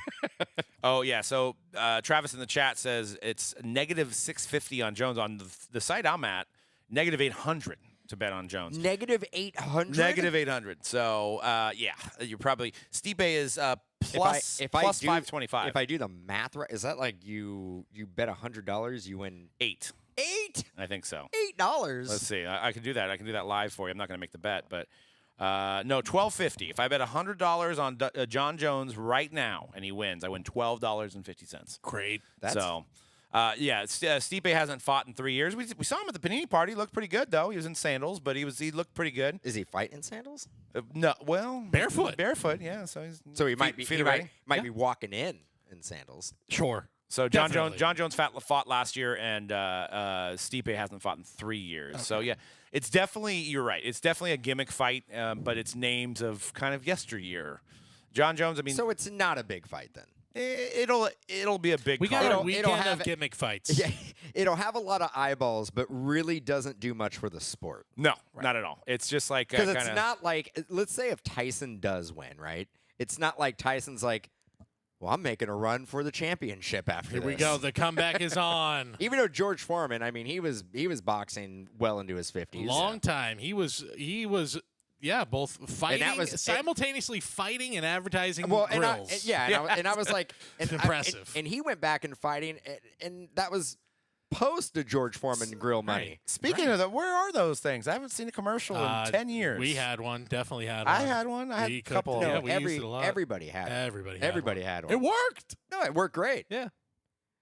Oh yeah. So Travis in the chat says it's -650 on Jones on the site I'm at. -800 to bet on Jones. -800. -800. So yeah, you're probably Stipe is plus 525. If I do the math right, is that like you bet $100, you win $8? I think so. $8. Let's see. I can do that. I can do that live for you. I'm not going to make the bet, but no, $12.50. If I bet $100 on John Jones right now and he wins, I win $12.50. Great. Stipe hasn't fought in 3 years. We saw him at the Panini party. He looked pretty good though. He was in sandals, but he looked pretty good. Is he fighting in sandals? No, well, barefoot. Yeah, so he might be walking in sandals. Sure. So John Jones fought last year, and Stipe hasn't fought in 3 years. Okay. So yeah, it's definitely, you're right. It's definitely a gimmick fight, but it's names of kind of yesteryear. John Jones, I mean, so it's not a big fight then. It'll be a big. We got a weekend of gimmick fights. Yeah, it'll have a lot of eyeballs, but really doesn't do much for the sport. No, not at all. It's just like because it's not like, let's say if Tyson does win, right? It's not like Tyson's like, well, I'm making a run for the championship after this. Here we go. The comeback is on. Even though George Foreman, I mean, he was boxing well into his 50s. Long time. He was both fighting, simultaneously fighting and advertising grills. And I was like, it's impressive. And he went back and fighting, and that was post to George Foreman grill money. Right. Speaking of that, where are those things? I haven't seen a commercial in 10 years. We had one. Definitely had one. I had one. I had a couple. Yeah, we used it a lot. Everybody had one. Everybody had one. It worked. No, it worked great. Yeah.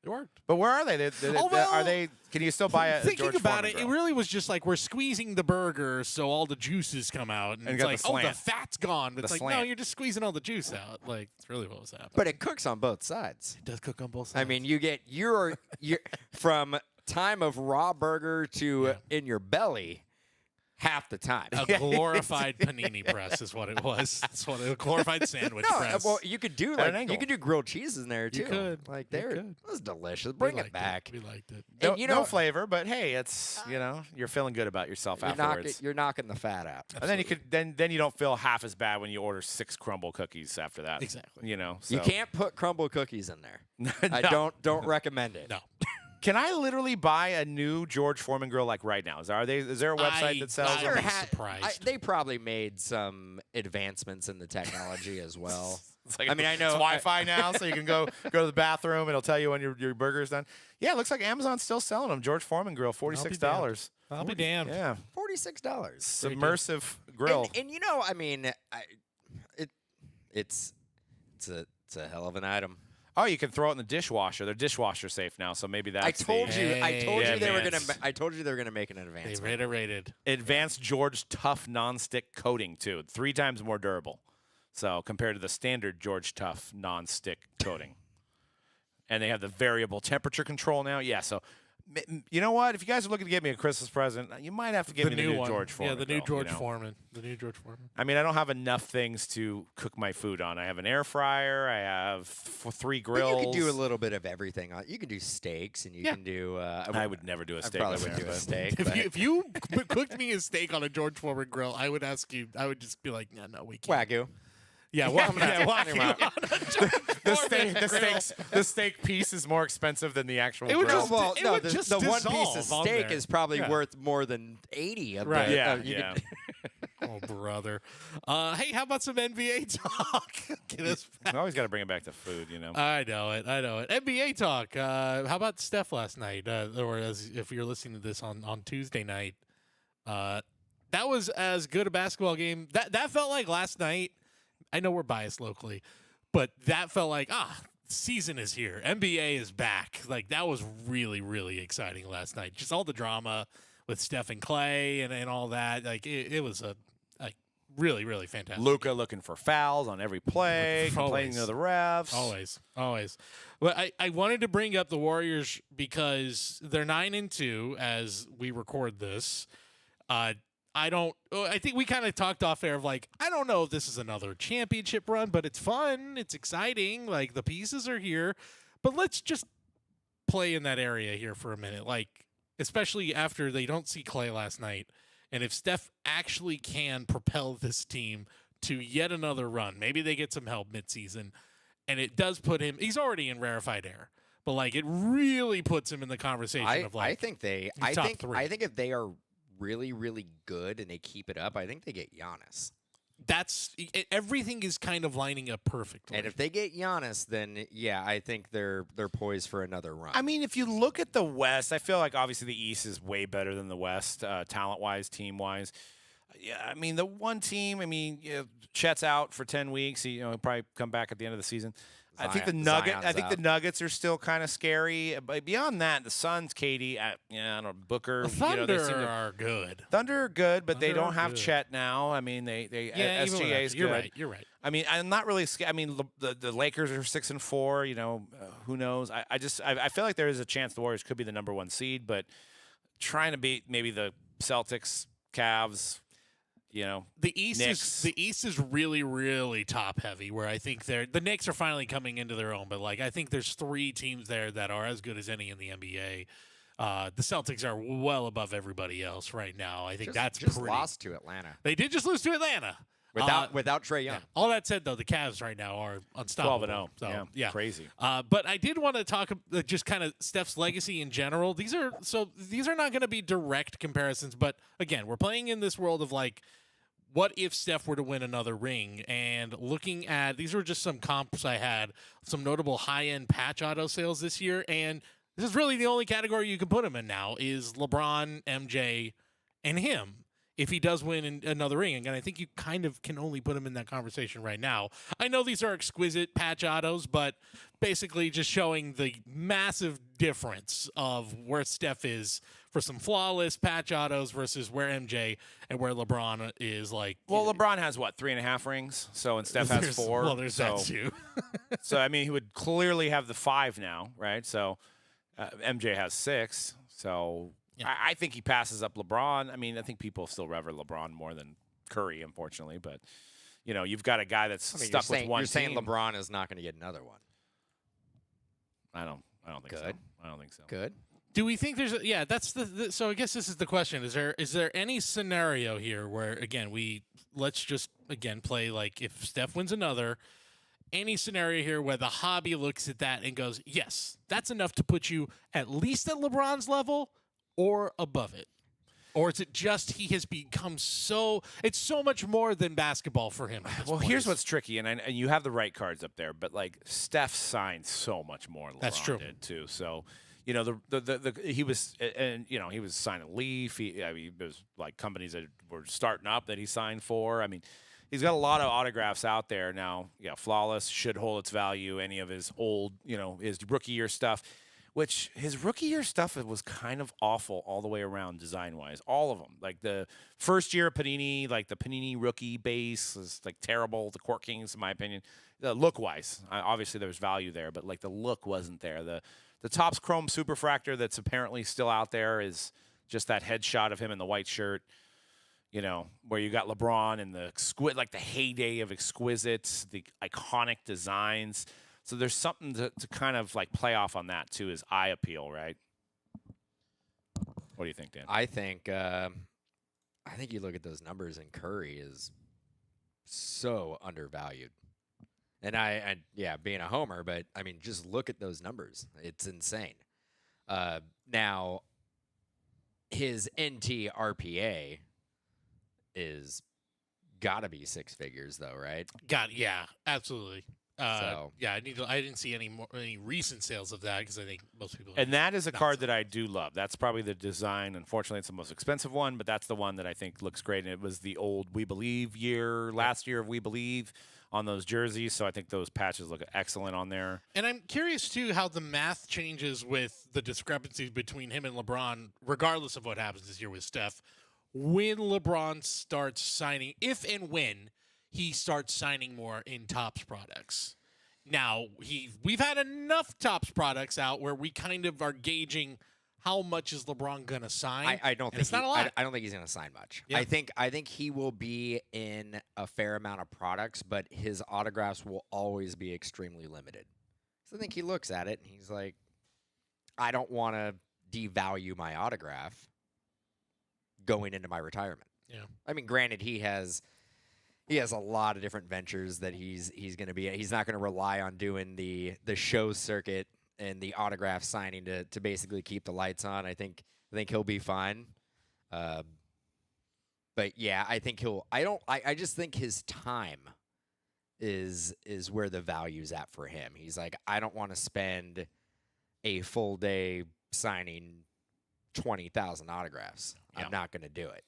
It worked. But where are they? Are they? Can you still buy a Thinking George about Foreman it, grill? it really was just like we're squeezing the burger so all the juices come out, and it's got like, the oh, the slant. fat's gone. But it's like, no, slant. you're just squeezing all the juice out. Like, it's really what was happening. But it cooks on both sides. It does cook on both sides. I mean, you get you're from time of raw burger to in your belly half the time. A glorified panini press is what it was. It's what a glorified sandwich press. Well, you could do grilled cheeses in there too. You could. Like it was delicious. Bring it back. We liked it. And, no flavor, but hey, it's you're feeling good about yourself afterwards. You're knocking the fat out. And then you could then you don't feel half as bad when you order 6 crumble cookies after that. Exactly. So. You can't put crumble cookies in there. No. I don't recommend it. No. Can I literally buy a new George Foreman grill like right now? Is there a website that sells them? I'm surprised. They probably made some advancements in the technology as well. Like I know it's Wi-Fi now, so you can go to the bathroom. It'll tell you when your burger's done. Yeah, it looks like Amazon's still selling them. George Foreman grill, $46. I'll be damned. Yeah, $46. Submersive grill. And it's a hell of an item. Oh, you can throw it in the dishwasher. They're dishwasher safe now, so maybe that's. I told you they were gonna make an advancement. They reiterated. Advanced George Tough non-stick coating too, 3 times more durable. So compared to the standard George Tough non-stick coating, and they have the variable temperature control now. Yeah, so You know what? If you guys are looking to get me a Christmas present, you might have to get me the new one. George Foreman. Yeah, the new grill, George Foreman. The new George Foreman. I mean, I don't have enough things to cook my food on. I have an air fryer. I have 3 grills. But you can do a little bit of everything. You can do steaks, and you can do. I would never do a steak. I probably on wouldn't there, do a but- steak. If you cooked me a steak on a George Foreman grill, I would ask you. I would just be like, no, we can't. Wagyu. Yeah, well, the steak piece is more expensive than the actual It would grill. just- Well, it no, would the, just the one piece of dissolve on steak there. is probably Yeah. worth more than 80 of Right. the. yeah, you yeah. Oh, brother. Hey, how about some NBA talk? Get us back. I always got to bring it back to food, you know. I know it. NBA talk. How about Steph last night? Or if you're listening to this on Tuesday night, that was as good a basketball game. That felt like last night. I know we're biased locally, but that felt like season is here. NBA is back. Like that was really, really exciting last night. Just all the drama with Steph and Clay and all that. Like it was a really, really fantastic. Luka looking for fouls on every play, complaining to the refs. Always. Well, I wanted to bring up the Warriors because they're 9-2 as we record this. I think we kind of talked off air of like, I don't know if this is another championship run, but it's fun. It's exciting. Like the pieces are here, but let's just play in that area here for a minute. Like, especially after they don't see Clay last night. And if Steph actually can propel this team to yet another run, maybe they get some help midseason, and it does put him. He's already in rarefied air, but like it really puts him in the conversation of like. I think top 3. I think if they are really, really good and they keep it up, I think they get Giannis. Everything is kind of lining up perfectly. And if they get Giannis, then yeah, I think they're poised for another run. I mean, if you look at the West, I feel like obviously the East is way better than the West, talent-wise, team-wise. Yeah, I mean, the one team, Chet's out for 10 weeks. He'll probably come back at the end of the season. I think the Nuggets are still kind of scary. But beyond that, the Suns, Katie, I don't know, Booker. The Thunder they seem are good. Thunder are good, but they Thunder don't are have good. Chet now. I mean, they Yeah, even with SGA is that, good. You're right. I mean, I'm not really scared. I mean, the Lakers are 6-4. Who knows? I feel like there is a chance the Warriors could be the number 1 seed, but trying to beat maybe the Celtics, Cavs. The East is really, really top heavy. Where I think the Knicks are finally coming into their own. But like I think there's 3 teams there that are as good as any in the NBA. The Celtics are well above everybody else right now. I think that's just pretty. lost to Atlanta They did just lose to Atlanta. without Trae Young. Yeah. All that said, though, the Cavs right now are unstoppable. 12-0. So, Yeah, crazy. But I did want to talk just kind of Steph's legacy in general. These are not going to be direct comparisons, but again, we're playing in this world of like, what if Steph were to win another ring? And looking at these were just some comps I had, some notable high-end patch auto sales this year, and this is really the only category you can put him in now is LeBron, MJ, and him. If he does win another ring, and I think you kind of can only put him in that conversation right now. I know these are exquisite patch autos, but basically just showing the massive difference of where Steph is for some flawless patch autos versus where MJ and where LeBron is like. Well, LeBron has what, 3.5 rings? So and Steph has 4. Well, there's that too. So I mean, he would clearly have the 5 now, right? So MJ has 6. So. Yeah. I think he passes up LeBron. I mean, I think people still rever LeBron more than Curry, unfortunately. But, you've got a guy that's stuck with one You're saying team. LeBron is not going to get another one. I don't think so. I don't think so. Good. Do we think there's that's so I guess this is the question. Is there any scenario here where, again, let's just play like if Steph wins another, any scenario here where the hobby looks at that and goes, yes, that's enough to put you at least at LeBron's level or above it? Or is it just he has become it's so much more than basketball for him? Well, here's what's tricky, and you have the right cards up there, but like Steph signed so much more than That's true. LeBron did too. So, he was he was signing Leaf. There's like companies that were starting up that he signed for. I mean, he's got a lot of autographs out there now. Yeah, Flawless should hold its value. Any of his old, his rookie year stuff. Which his rookie year stuff was kind of awful all the way around design-wise. All of them. Like the first year of Panini, like the Panini rookie base was like terrible. The Court Kings, in my opinion. Look-wise, obviously there was value there, but like the look wasn't there. The The Topps Chrome Superfractor that's apparently still out there is just that headshot of him in the white shirt, where you got LeBron and the heyday of exquisites, the iconic designs. So there's something to kind of like play off on that too, is eye appeal, right? What do you think, Dan? I think you look at those numbers, and Curry is so undervalued. And I being a homer, but I mean, just look at those numbers. It's insane. Now, his NT RPA is got to be six figures, though, right? Yeah, absolutely. So I didn't see any recent sales of that because I think most people. And that is a card that I do love. That's probably the design. Unfortunately, it's the most expensive one, but that's the one that I think looks great. And it was the old We Believe last year of We Believe on those jerseys. So I think those patches look excellent on there. And I'm curious, too, how the math changes with the discrepancies between him and LeBron, regardless of what happens this year with Steph, when LeBron starts signing, if and when he starts signing more in Topps products. Now, we've had enough Topps products out where we kind of are gauging how much is LeBron going to sign. I don't think it's not a lot. I don't think he's going to sign much. Yeah. I think he will be in a fair amount of products, but his autographs will always be extremely limited. So I think he looks at it and he's like, I don't want to devalue my autograph going into my retirement. Yeah. I mean, granted, he has a lot of different ventures that he's going to be. He's not going to rely on doing the show circuit and the autograph signing to basically keep the lights on. I think he'll be fine. But yeah, I think I just think his time is where the value's at for him. He's like, I don't want to spend a full day signing 20,000 autographs. Yeah. I'm not going to do it.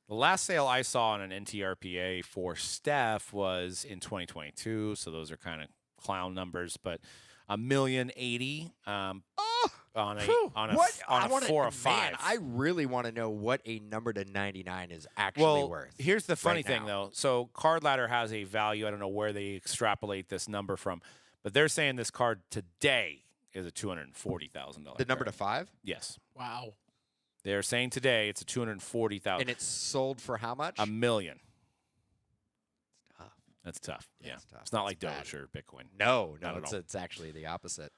The last sale I saw on an NTRPA for Steph was in 2022, so those are kind of clown numbers, but $1,080,000 on a 4 or 5. Man, I really want to know what a number to 99 is actually worth. Here's the funny right thing, now. though. So Card Ladder has a value. I don't know where they extrapolate this number from, but they're saying this card today is a $240,000. The number to 5? Yes. Wow. They're saying today it's a $240,000. And it's sold for how much? $1 million. Tough. That's tough. Yeah. That's tough. It's not like That's Doge or Bitcoin. No, Not at all. it's actually the opposite.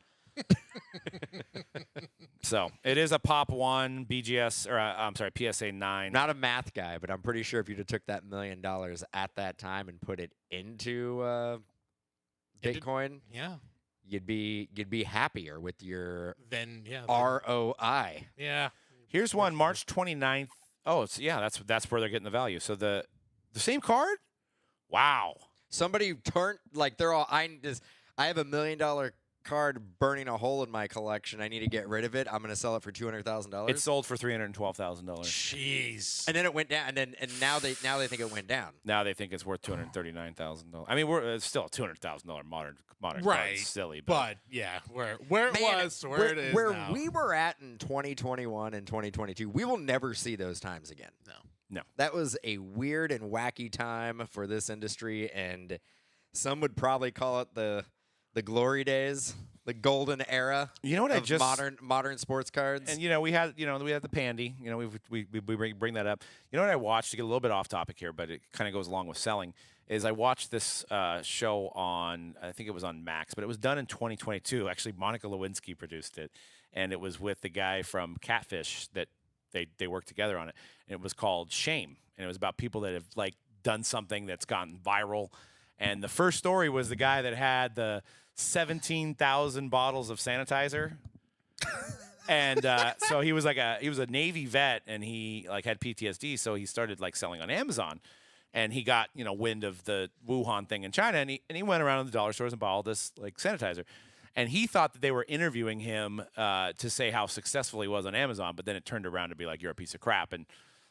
So it is a Pop 1 BGS, or I'm sorry, PSA 9. Not a math guy, but I'm pretty sure if you'd have took that $1 million at that time and put it into Bitcoin, Yeah. you'd be happier with your Then yeah. ROI. Yeah. Here's one, March 29th. Oh, that's where they're getting the value. So the same card? Wow. Somebody turned like they're all. I have $1 million card burning a hole in my collection. I need to get rid of it. I'm going to sell it for $200,000. It sold for $312,000. Jeez. And then it went down. And now they think it went down. Now they think it's worth $239,000. I mean, it's still a $200,000 modern card. Right. It's silly, But yeah, where it was to where it is where now. we were at in 2021 and 2022, we will never see those times again. No. That was a weird and wacky time for this industry, and some would probably call it the glory days, the golden era. You know what of modern sports cards. And we had the Pandy. We bring that up. You know what I watched, to get a little bit off topic here, but it kind of goes along with selling, is I watched this show on, I think it was on Max, but it was done in 2022. Actually, Monica Lewinsky produced it, and it was with the guy from Catfish that they worked together on it. And it was called Shame, and it was about people that have like done something that's gotten viral. And the first story was the guy that had the 17,000 bottles of sanitizer. And so he was a Navy vet, and he like had PTSD, so he started like selling on Amazon. And he got, wind of the Wuhan thing in China, and he went around to the dollar stores and bought all this like sanitizer. And he thought that they were interviewing him to say how successful he was on Amazon, but then it turned around to be like, you're a piece of crap. And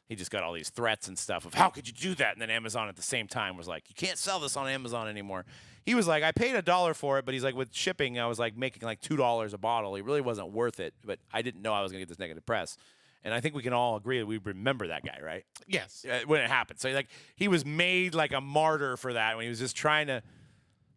he just got all these threats and stuff of, how could you do that? And then Amazon at the same time was like, you can't sell this on Amazon anymore. He was like, I paid $1 for it, but he's like, with shipping, I was like making like $2 a bottle. It really wasn't worth it, but I didn't know I was going to get this negative press. And I think we can all agree that we remember that guy, right? Yes. When it happened. So he was made like a martyr for that when he was just trying to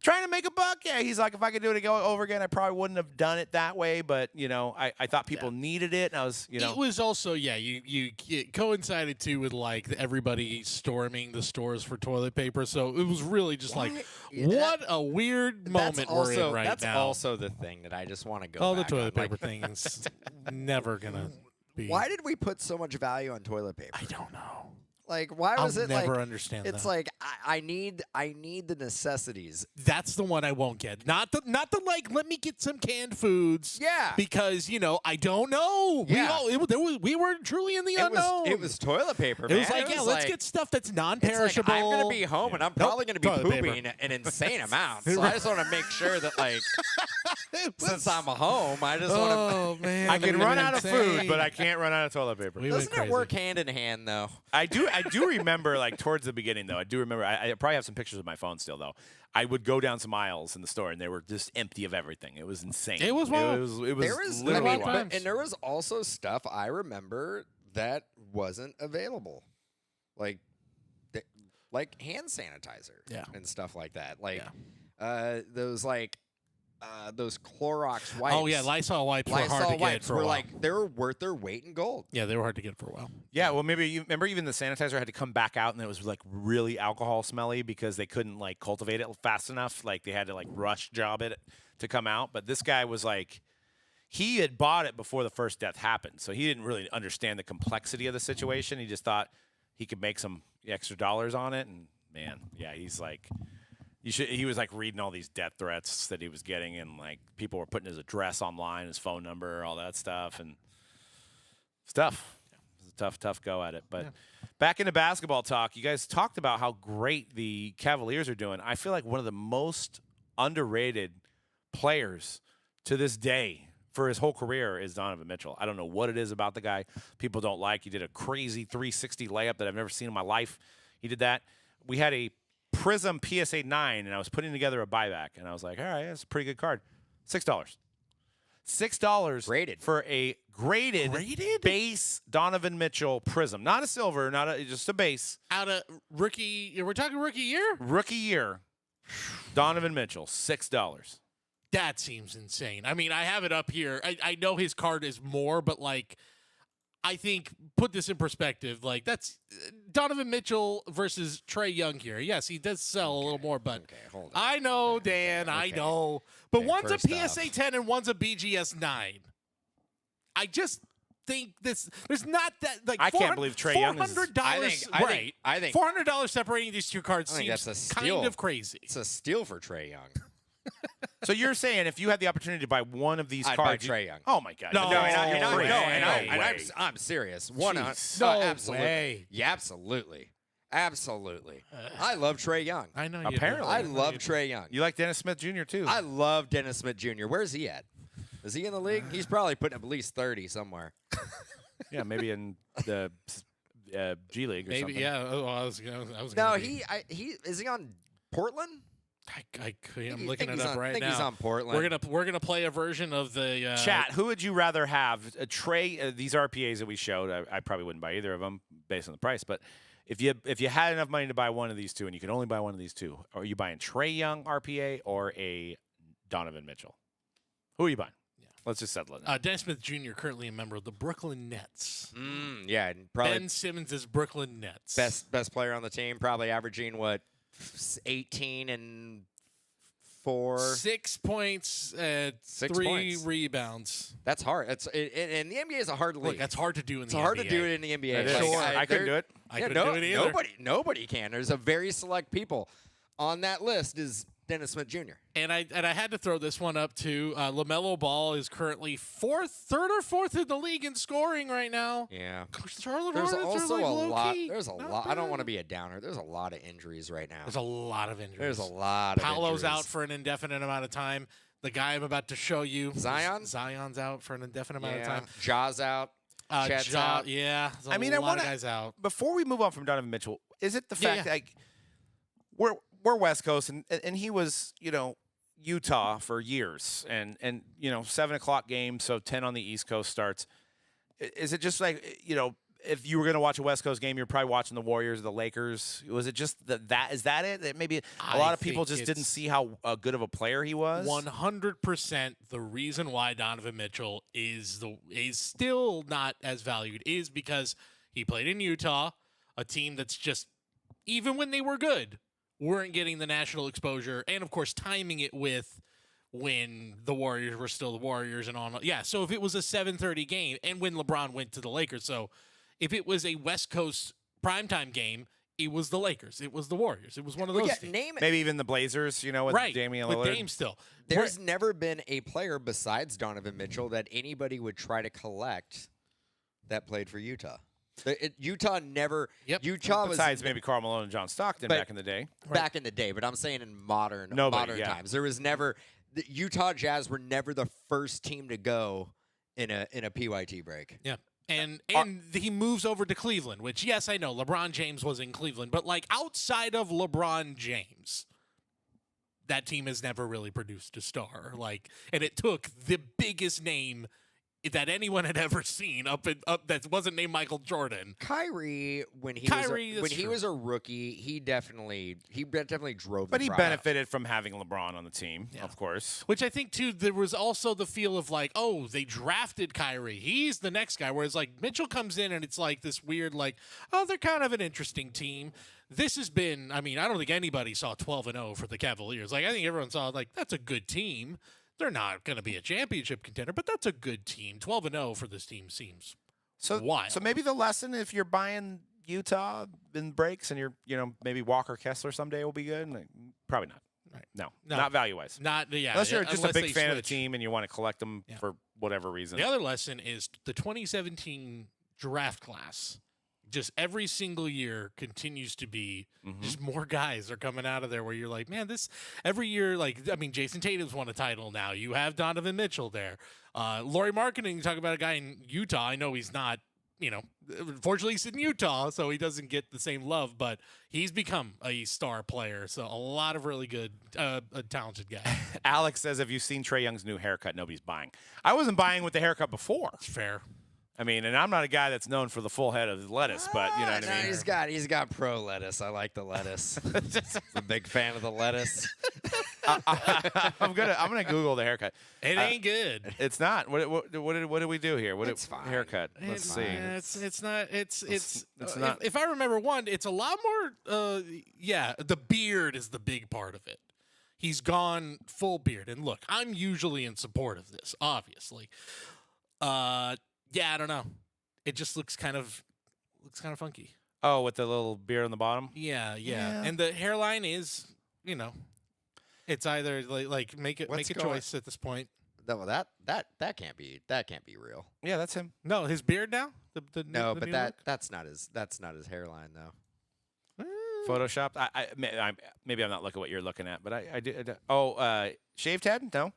trying to make a buck. Yeah, he's like, if I could do it over again, I probably wouldn't have done it that way. But I thought people needed it, and I was, It was also, it coincided too with like everybody storming the stores for toilet paper. So it was really just like, what a weird moment we're in right now. That's also the thing that I just want to go. Oh, the back toilet on. paper thing is never gonna be. Why did we put so much value on toilet paper? I don't know. Like, why was it never like? understand It's that. like I need the necessities. That's the one I won't get. Not the like. Let me get some canned foods. Yeah. Because I don't know. Yeah. We were truly in the unknown. It was toilet paper. It was man. like, let's get stuff that's non-perishable. It's like, I'm gonna be home and I'm probably gonna be Toilet paper. pooping an insane amount. So I just want to make sure that since I'm home, I just want to. Oh man, I can run out of food, insane. but I can't run out of toilet paper. We went Doesn't it crazy. work hand in hand though? I do remember like towards the beginning though. I do remember. I probably have some pictures of my phone still though. I would go down some aisles in the store and they were just empty of everything. It was insane. It was wild. It was There was literally lot wild. times. and there was also stuff I remember that wasn't available, like hand sanitizer, and stuff like that. Those Clorox wipes. Oh yeah, Lysol wipes were hard to Lysol get wipes for a were while. they were worth their weight in gold. Yeah, they were hard to get for a while. Yeah, well, maybe you remember even the sanitizer had to come back out and it was like really alcohol smelly because they couldn't like cultivate it fast enough. Like they had to like rush job it to come out. But this guy was like, he had bought it before the first death happened, so he didn't really understand the complexity of the situation. He just thought he could make some extra dollars on it. And man, yeah, he's like. He was like reading all these death threats that he was getting, and like people were putting his address online, his phone number, all that stuff, and stuff. It was a tough go at it. But back into basketball talk, you guys talked about how great the Cavaliers are doing. I feel like one of the most underrated players to this day for his whole career is Donovan Mitchell. I don't know what it is about the guy people don't like. He did a crazy 360 layup that I've never seen in my life. He did that. We had a Prism PSA 9, and I was putting together a buyback, and I was like, all right, that's a pretty good card. $6. $6 Graded. for a graded base Donovan Mitchell Prism. Not a silver, just a base. Out of rookie, we're talking rookie year? Rookie year, Donovan Mitchell, $6. That seems insane. I mean, I have it up here. I know his card is more, but like, I think put this in perspective. Like that's Donovan Mitchell versus Trae Young here. Yes, he does sell a little more, but hold on. I know, Dan. I know, but Okay, one's a first PSA off. 10 and one's a BGS 9. I just think there's not that like. I can't believe Trae Young is- $400. I think $400 separating these two cards I think seems that's a steal. kind of crazy. it's a steal for Trae Young. So you're saying if you had the opportunity to buy one of these I'd cards, buy Trae Young. Oh my God! No, I'm serious. Jeez. No absolutely. way. Yeah, absolutely. I love Trae Young. I know. You do. Apparently. I love Trae Young. You like Dennis Smith Jr. too. I love Dennis Smith Jr. Where's he at? Is he in the league? He's probably putting up at least 30 somewhere. Yeah, maybe in the G League or Maybe. something. Yeah. Oh, I was No, gonna he is he on Portland? I'm looking it up right I think now. he's on Portland. We're gonna play a version of the Chat. Who would you rather have? Trae. These RPAs that we showed, I probably wouldn't buy either of them based on the price. But if you had enough money to buy one of these two, and you can only buy one of these two, are you buying Trae Young RPA or a Donovan Mitchell? Who are you buying? Yeah. Let's just settle it. Dennis Smith Jr. currently a member of the Brooklyn Nets. Yeah, and probably Ben Simmons is Brooklyn Nets. best player on the team, probably averaging what 18 and 4. 6 points, 6 3 points. rebounds. That's hard. And the NBA is a hard league. Look, that's hard to do in it's the hard NBA. to do it in the NBA. It is. I couldn't do it. I couldn't do it either. Nobody can. There's a very select people. On that list is Dennis Smith Jr. And I had to throw this one up too. LaMelo Ball is currently third or fourth in the league in scoring right now. Yeah. Charlotte There's Hornets also are like a low lot. key. There's a Not lot. I don't bad. want to be a downer. There's a lot of injuries right now. There's a lot of injuries. There's a lot of Paolo's injuries. out for an indefinite amount of time. The guy I'm about to show you, Zion? Zion's out for an indefinite amount of Yeah. time. Ja's out. Chet's out. Yeah, there's I mean, a I lot wanna- of guys out. Before we move on from Donovan Mitchell, is it the Yeah, fact yeah. like we're West Coast and he was Utah for years and 7 o'clock game, so 10 on the East Coast starts. Is it just like if you were going to watch a West Coast game, you're probably watching the Warriors or the Lakers. Was it just that? Is that it? That maybe a lot of people just didn't see how good of a player he was? 100% the reason why Donovan Mitchell is still not as valued is because he played in Utah, a team that's just, even when they were good, weren't getting the national exposure, and of course timing it with when the Warriors were still the Warriors and on. Yeah, so if it was a 7:30 game and when LeBron went to the Lakers, so if it was a West Coast primetime game, it was the Lakers. It was the Warriors. It was one of those teams. Maybe even the Blazers, with Damian Lillard. With Dame still. There's never been a player besides Donovan Mitchell that anybody would try to collect that played for Utah. Utah never. Yep. Utah Besides was maybe Karl Malone and John Stockton back in the day. Back in the day, but I'm saying in modern times, there was never. The Utah Jazz were never the first team to go in a PYT break. Yeah. And he moves over to Cleveland, which, yes, I know, LeBron James was in Cleveland, but, like, outside of LeBron James, that team has never really produced a star. Like, and it took the biggest name that anyone had ever seen up that wasn't named Michael Jordan. Kyrie, when he was a rookie, he definitely drove. But he benefited from having LeBron on the team, of course. Which I think too, there was also the feel of like, oh, they drafted Kyrie, he's the next guy. Whereas like Mitchell comes in and it's like this weird like, oh, they're kind of an interesting team. This has been, I mean, I don't think anybody saw 12-0 for the Cavaliers. Like I think everyone saw like that's a good team. They're not going to be a championship contender, but that's a good team. 12-0 for this team seems wild. So maybe the lesson, if you're buying Utah in breaks and you're, maybe Walker Kessler someday will be good. Probably not. Right. No, not value-wise. Unless you're just a big fan of the switch. team and you want to collect them for whatever reason. The other lesson is the 2017 draft class. Just every single year continues to be just more guys are coming out of there where you're like, man, this every year, like, I mean, Jason Tatum's won a title now. You have Donovan Mitchell there. Laurie Marketing, you talk about a guy in Utah. I know he's not, unfortunately he's in Utah, so he doesn't get the same love, but he's become a star player. So a lot of really good, talented guys. Alex says, have you seen Trae Young's new haircut? Nobody's buying. I wasn't buying with the haircut before. It's fair. I mean, and I'm not a guy that's known for the full head of lettuce, but you know what I mean. He's got pro lettuce. I like the lettuce. I'm a big fan of the lettuce. I'm gonna Google the haircut. It ain't good. It's not. What did we do here? It's fine. Haircut? Let's see. It's not. It's not. If I remember one, it's a lot more. The beard is the big part of it. He's gone full beard, and look, I'm usually in support of this, obviously. Yeah, I don't know. It just looks kind of funky. Oh, with the little beard on the bottom? Yeah. And the hairline is, it's either like make a choice at this point. That can't be real. Yeah, that's him. No, his beard now? That's not his hairline though. Photoshopped. Maybe I'm not looking at what you're looking at, but I did. Oh, shaved head? No.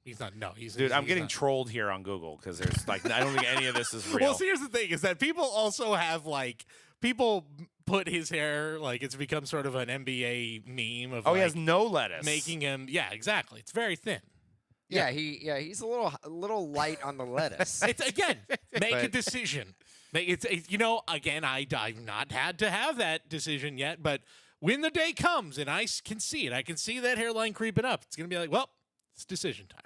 He's not. No, he's. Dude, I'm he's getting not. trolled here on Google because there's like I don't think any of this is real. Well, see, here's the thing: is that people also have like people put his hair like it's become sort of an NBA meme of. Oh, he has no lettuce. Making him. Yeah, exactly. It's very thin. Yeah, he's a little light on the lettuce. It's again, make a decision. Again, I've not had to have that decision yet, but when the day comes and I can see it, I can see that hairline creeping up. It's gonna be like, well, it's decision time.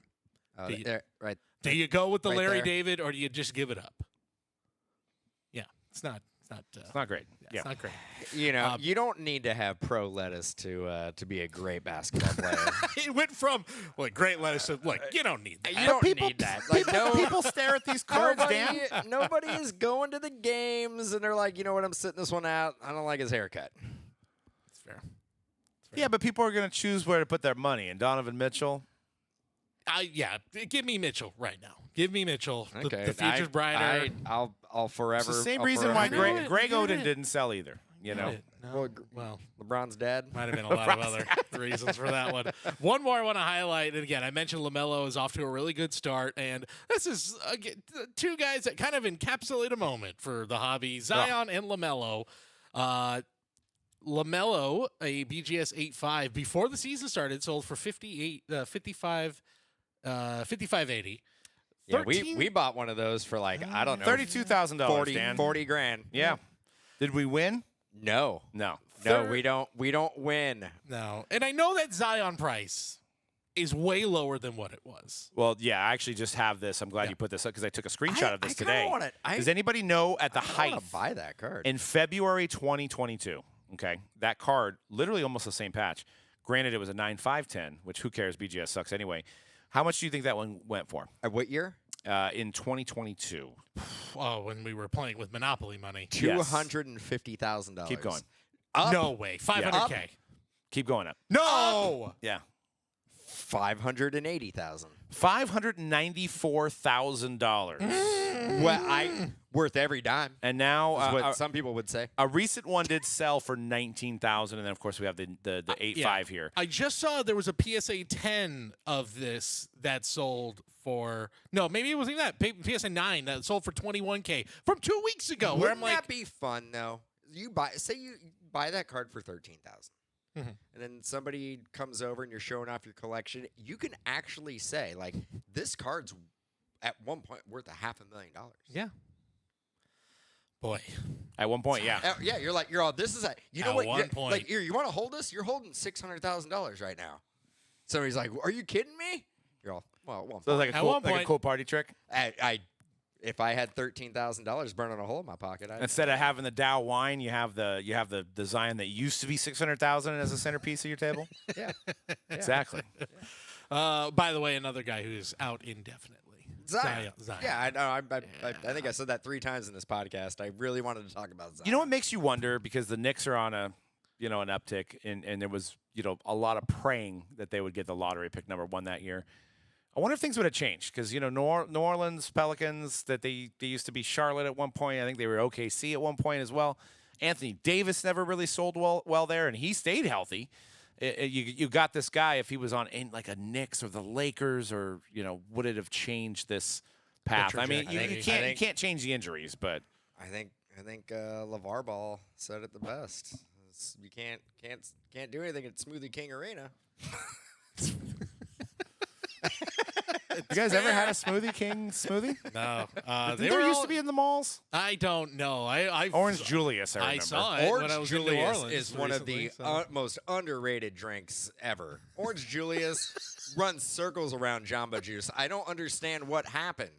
Do you go with the Larry David or do you just give it up? Yeah, it's not great. Yeah, it's not great. You don't need to have pro lettuce to be a great basketball player. It went from great lettuce to you don't need that. You don't need that. Like people stare at these cards, Dan. Nobody is going to the games and they're like, you know what? I'm sitting this one out. I don't like his haircut. It's fair. Yeah, but people are going to choose where to put their money. And Donovan Mitchell. Give me Mitchell right now. Give me Mitchell. Okay. The future's brighter. I'll forever. It's the same reason why Greg Oden didn't sell either. No. Well, LeBron's dad. Might have been a lot of other reasons for that one. One more I want to highlight, and again, I mentioned LaMelo is off to a really good start, and this is two guys that kind of encapsulate a moment for the hobby, Zion and LaMelo. LaMelo, a BGS 8.5 before the season started, sold for $55.80. Yeah, 13? we bought one of those for like, I don't know, $32,000, 40, Dan. 40 grand. Yeah. Did we win? No. No. No, we don't win. No. And I know that Zion price is way lower than what it was. Well, yeah, I actually just have this. I'm glad Yeah. you put this up because I took a screenshot of this I kinda today. wanna- I- Does anybody know at the I height want to buy that card. in February 2022? Okay, that card, literally almost the same patch. Granted, it was a 9.510, which who cares? BGS sucks anyway. How much do you think that one went for What year? in 2022? Oh, when we were playing with Monopoly money. Yes. $250,000. Keep going. No way. 500K. Keep going up. No. Yeah. 580,000. $594,000. Well, worth every dime. And now Is what some people would say. a recent one did sell for 19,000, and then of course we have the 8.5 here. I just saw there was a PSA 10 of this that sold for maybe it wasn't even that PSA 9 that sold for 21K from 2 weeks ago. Where Wouldn't I'm like, that be fun though? You buy that card for 13,000. Mhm. And then somebody comes over and you're showing off your collection. You can actually say, like, this card's at one point worth $500,000. yeah, boy, At one point, yeah. Yeah, you're all, this is you know At what? one You're- point. Like, here, you want to hold this? You're holding $600,000 right now. Somebody's like, are you kidding me? You're all, well, at one So point. it's like a At cool, one like a point- cool party trick. If I had $13,000 burning a hole in my pocket, Instead of having the Dow wine, you have the design that used to be 600,000 as a centerpiece of your table. yeah. Exactly. by the way, another guy who's out indefinitely. Zion. Zion. Yeah, I know. I think I said that 3 times in this podcast. I really wanted to talk about Zion. You know what makes you wonder, because the Knicks are on an uptick, and there was a lot of praying that they would get the lottery pick number 1 that year. I wonder if things would have changed, because New Orleans Pelicans, that they used to be Charlotte at one point. I think they were OKC at one point as well. Anthony Davis never really sold well there, and he stayed healthy. You got this guy, if he was on like a Knicks or the Lakers, or would it have changed this path? I mean, you can't change the injuries, but I think LeVar Ball said it the best. You can't do anything at Smoothie King Arena. you guys ever had a Smoothie King smoothie? No, Didn't there used to be in the malls. I don't know. I Orange Julius, I remember. I saw it when I was in New Julius Orleans is one of the recently, so- most underrated drinks ever. Orange Julius runs circles around Jamba Juice. I don't understand what happened.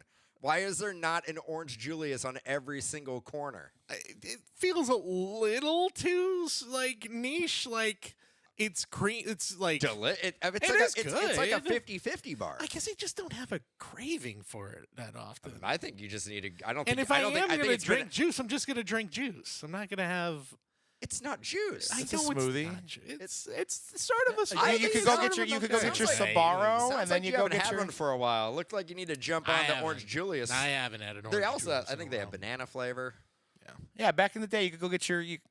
Why is there not an Orange Julius on every single corner? It feels a little too niche. Like it's cream. It's like It's like a good. 50-50 bar. I guess I just don't have a craving for it that often. I think you just need to. I don't. And think, if I don't think, am I think going to it's been- drink juice, I'm just going to drink juice. I'm not going to have. It's not juice. I It's a know smoothie. It's sort of a I smoothie. You think could it's go sort get of your a- you could go get your sounds like- Sbarro, Sounds and then like you you go haven't get had your. one for a while. Looked like you need to jump on the Orange Julius. I haven't had an They Orange also, Julius I in think a they have while. banana flavor. Yeah, back in the day, you could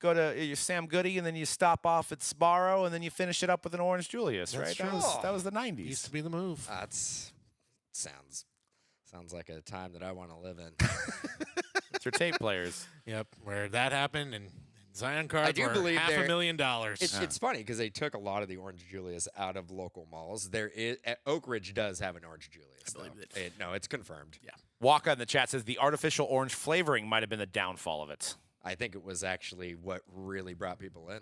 go to your Sam Goody, and then you stop off at Sbarro, and then you finish it up with an Orange Julius, That's right? true. That was the Used to '90s. be the move. That's sounds like a time that I want to live in. It's your tape players. Yep, where that happened, and Zion cards I do were believe $500,000. It's funny because they took a lot of the Orange Julius out of local malls. There is Oak Ridge does have an Orange Julius. I believe though. No, it's confirmed. Yeah. Walker in the chat says the artificial orange flavoring might have been the downfall of it. I think it was actually what really brought people in.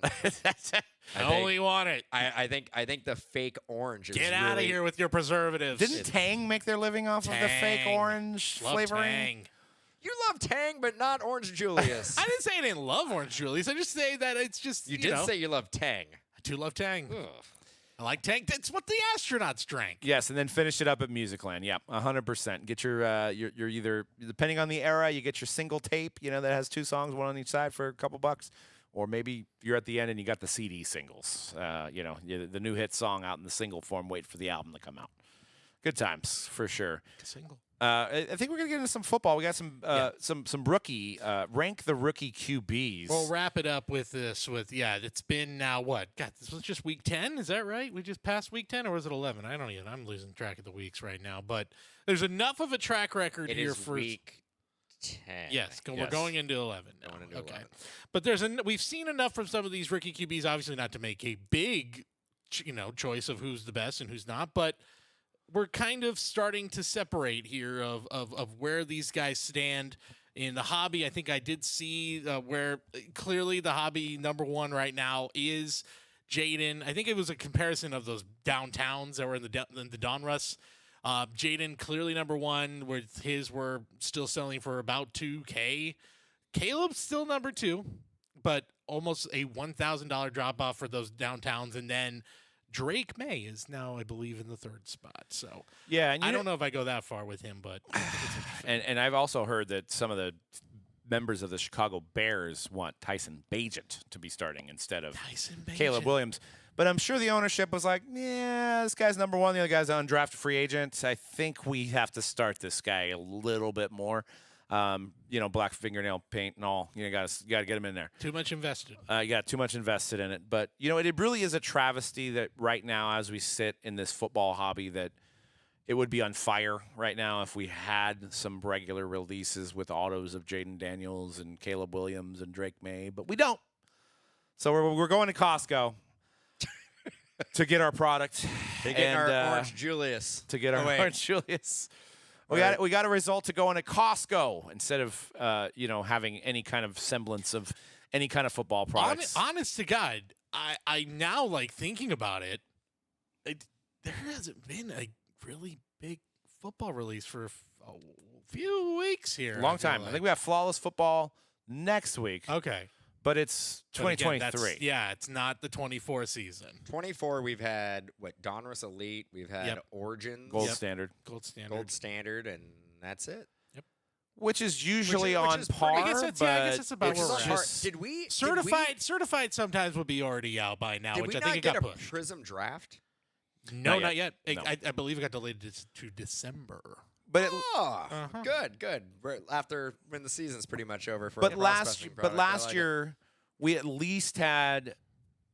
I only want it. I think the fake orange is Get out of really- here with your preservatives. Didn't Tang make their living off of the fake Tang. orange Love flavoring? Tang. You love Tang, but not Orange Julius. I didn't say I didn't love Orange Julius. I just say that it's just you did say you love Tang. I do love Tang. Ugh. I like Tang. That's what the astronauts drank. Yes, and then finish it up at Musicland. Yep, 100%. Get your either, depending on the era, you get your single tape, that has 2 songs, 1 on each side for a couple bucks, or maybe you're at the end and you got the CD singles. The new hit song out in the single form, wait for the album to come out. Good times for sure. Single. I think we're gonna get into some football. We got some rookie rank the rookie QBs. We'll wrap it up with this. It's been now what? God, this was just week 10. Is that right? We just passed week 10, or was it 11? I don't even. I'm losing track of the weeks right now. But there's enough of a track record It here is for week 10. Yes, we're Yes. going into 11 now. Going into okay, 11. but we've seen enough from some of these rookie QBs. Obviously, not to make a big, choice of who's the best and who's not, but we're kind of starting to separate here of where these guys stand in the hobby. I think I did see where clearly the hobby number one right now is Jaden. I think it was a comparison of those downtowns that were in the Donruss. Jaden clearly number one, where his were still selling for about $2K. Caleb's still number two, but almost a $1,000 drop off for those downtowns. And then Drake May is now, I believe, in the third spot. So yeah, and I don't know if I go that far with him, but and I've also heard that some of the members of the Chicago Bears want Tyson Bagent to be starting instead of Caleb Williams. But I'm sure the ownership was like, yeah, this guy's number one. The other guy's an undrafted free agent. I think we have to start this guy a little bit more. Black fingernail paint and all. You got to get him in there. Too much invested. You got too much invested in it. But, it really is a travesty that right now, as we sit in this football hobby, that it would be on fire right now if we had some regular releases with autos of Jaden Daniels and Caleb Williams and Drake May. But we don't. So we're going to Costco to get our product. To get our Orange Julius. To get our Orange Julius. We got a result to go into Costco instead of having any kind of semblance of any kind of football products. Honest to God, I now like thinking about it. There hasn't been a really big football release for a few weeks here. Long time. I think we have Flawless Football next week. Okay. But it's 2023. It's not the 24 season. 24, we've had, Donruss Elite. We've had Origins. Gold Standard. Gold Standard. Gold Standard, and that's it. Yep. Which is usually on par. I guess that's about where we're at. Did we Certified sometimes would be already out by now, which I think it got pushed. Prism draft? No, not yet. No. I believe it got delayed to December. But Good. After when the season's pretty much over for. But last year we at least had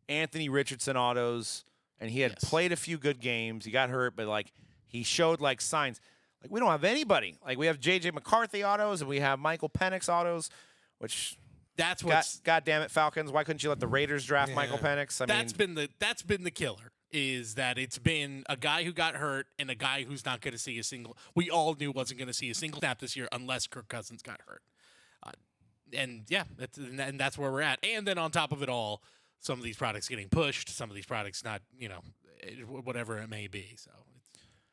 Anthony Richardson autos, and he had played a few good games. He got hurt, but he showed signs. We don't have anybody. We have JJ McCarthy autos, and we have Michael Penix autos, which that's what. God damn it, Falcons! Why couldn't you let the Raiders draft Michael Penix? That's been the killer. Is that it's been a guy who got hurt and a guy who's not going to see a single. We all knew wasn't going to see a single snap this year unless Kirk Cousins got hurt. That's where we're at. And then on top of it all, some of these products getting pushed, some of these products not, whatever it may be. So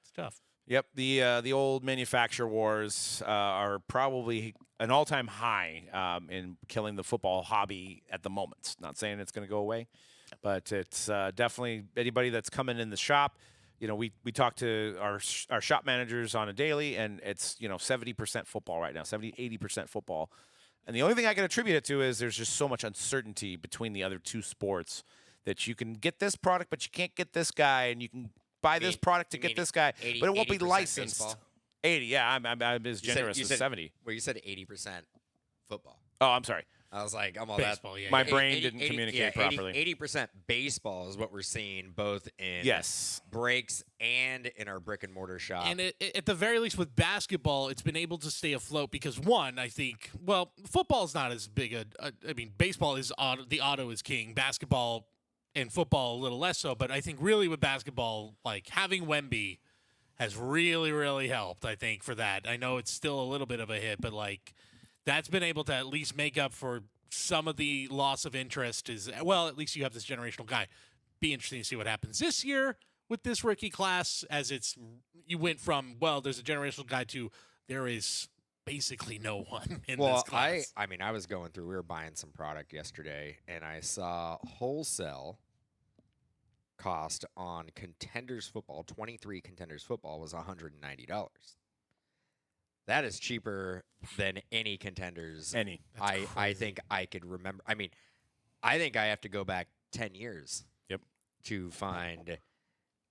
it's tough. Yep, the old manufacturer wars are probably an all-time high in killing the football hobby at the moment. Not saying it's going to go away. But it's definitely anybody that's coming in the shop. We talk to our shop managers on a daily, and it's 70% football right now, 80% football. And the only thing I can attribute it to is there's just so much uncertainty between the other two sports that you can get this product, but you can't get this guy, and you can buy this product to get this guy, but it won't be licensed. Baseball? 80, yeah, I'm as generous as 70. Well, you said 80% football. Oh, I'm sorry. I was like, I'm all baseball, that. My brain didn't communicate properly. 80% baseball is what we're seeing both in breaks and in our brick and mortar shop. And at the very least with basketball, it's been able to stay afloat because one, I think, football is not as big baseball is the auto is king. Basketball and football a little less so, but I think really with basketball, having Wemby has really, really helped, I think, for that. I know it's still a little bit of a hit, but that's been able to at least make up for some of the loss of interest. At least you have this generational guy. Be interesting to see what happens this year with this rookie class as you went from, there's a generational guy to there is basically no one in this class. I was going through, we were buying some product yesterday, and I saw wholesale cost on Contenders football, 23 Contenders football was $190. That is cheaper than any Contenders. I think I could remember. I think I have to go back 10 years to find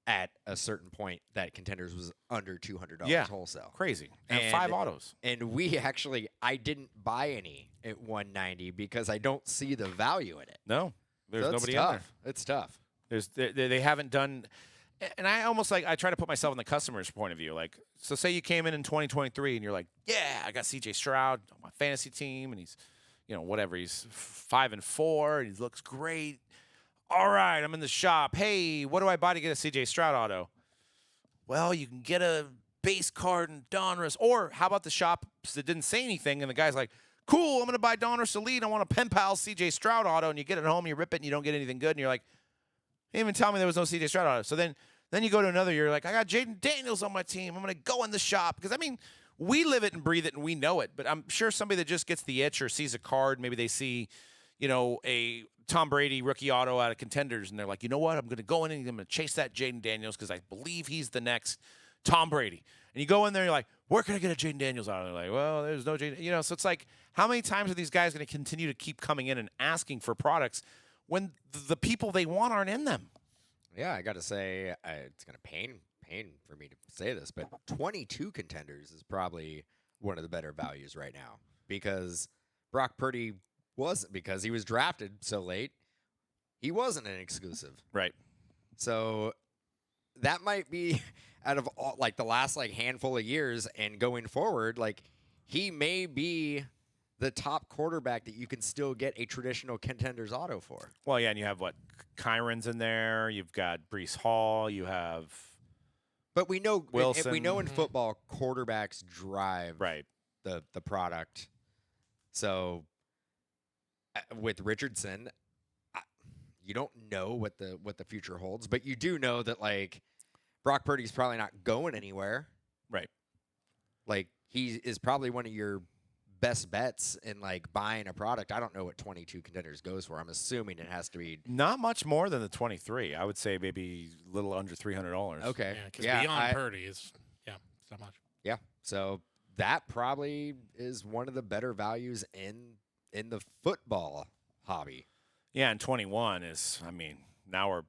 at a certain point that Contenders was under $200 wholesale. Crazy. And 5 autos. And I didn't buy any at $190 because I don't see the value in it. No. There's nobody in there. It's tough. They haven't done. And I almost I try to put myself in the customer's point of view. So say you came in 2023 and you're like, yeah, I got CJ Stroud on my fantasy team, and he's, he's 5-4, and he looks great. All right, I'm in the shop. Hey, what do I buy to get a CJ Stroud auto? well, you can get a base card in Donruss. Or how about the shops that didn't say anything, and the guy's like, cool, I'm going to buy Donruss Elite. I want a Pen Pal CJ Stroud auto, and you get it home, you rip it, and you don't get anything good, and you're like, they didn't even tell me there was no CJ Stroud auto. So then you go to another year, like, I got Jaden Daniels on my team. I'm going to go in the shop. Because, I mean, we live it and breathe it, and we know it. But I'm sure somebody that just gets the itch or sees a card, maybe they see, a Tom Brady rookie auto out of Contenders, and they're like, you know what? I'm going to go in and I'm going to chase that Jaden Daniels because I believe he's the next Tom Brady. And you go in there, and you're like, where can I get a Jaden Daniels auto? And they're like, well, there's no Jaden. So it's like, how many times are these guys going to continue to keep coming in and asking for products when the people they want aren't in them? Yeah, I got to say, it's going to pain for me to say this, but 22 Contenders is probably one of the better values right now because Brock Purdy wasn't, because he was drafted so late, he wasn't an exclusive. Right. So that might be out of all, like the last handful of years and going forward, he may be the top quarterback that you can still get a traditional Contenders auto for. Well, yeah, and you have Kyron's in there. You've got Breece Hall. You have. But we know Wilson. we know in football quarterbacks drive the product. So with Richardson, you don't know what the future holds, but you do know that Brock Purdy's probably not going anywhere. Right. He is probably one of your best bets in buying a product. I don't know what 22 Contenders goes for. I'm assuming it has to be not much more than the 23. I would say maybe a little under $300. Okay. Yeah, because beyond Purdy is it's not much. Yeah. So that probably is one of the better values in the football hobby. Yeah, and 21 is, now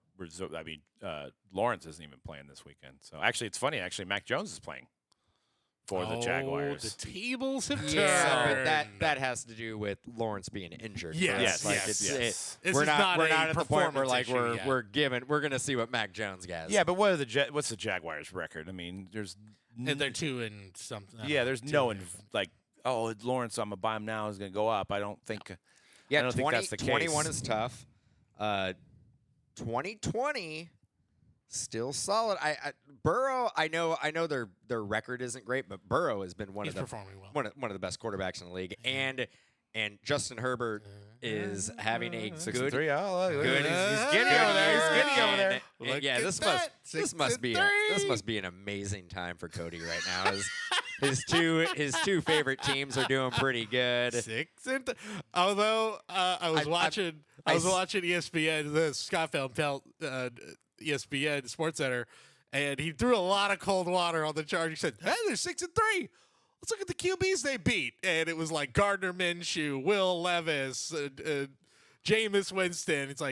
Lawrence isn't even playing this weekend. So actually, it's funny. Actually, Mac Jones is playing for the Jaguars. The tables have turned. Yeah, but that has to do with Lawrence being injured. Yes. Yes. We're not at the point where performance we're gonna see what Mac Jones gets. Yeah, but what's the Jaguars' record? There's And they're 2 and something. Yeah, there's no Lawrence, I'm gonna buy him now is gonna go up. I don't think. Yeah, I don't think that's the case. 21 is tough. 2020 still solid. Burrow, I know their record isn't great, but Burrow has been one of the best quarterbacks in the league, and Justin Herbert is having a 6-3. Good. He's getting over there. He's getting over there. Yeah, this must be an amazing time for Cody right now. His two favorite teams are doing pretty good. 6-3. Although I was watching ESPN, the Scott Feldt ESPN SportsCenter, and he threw a lot of cold water on the charge. He said, "Hey, they're 6-3. Let's look at the QBs they beat." And it was Gardner Minshew, Will Levis, Jameis Winston. It's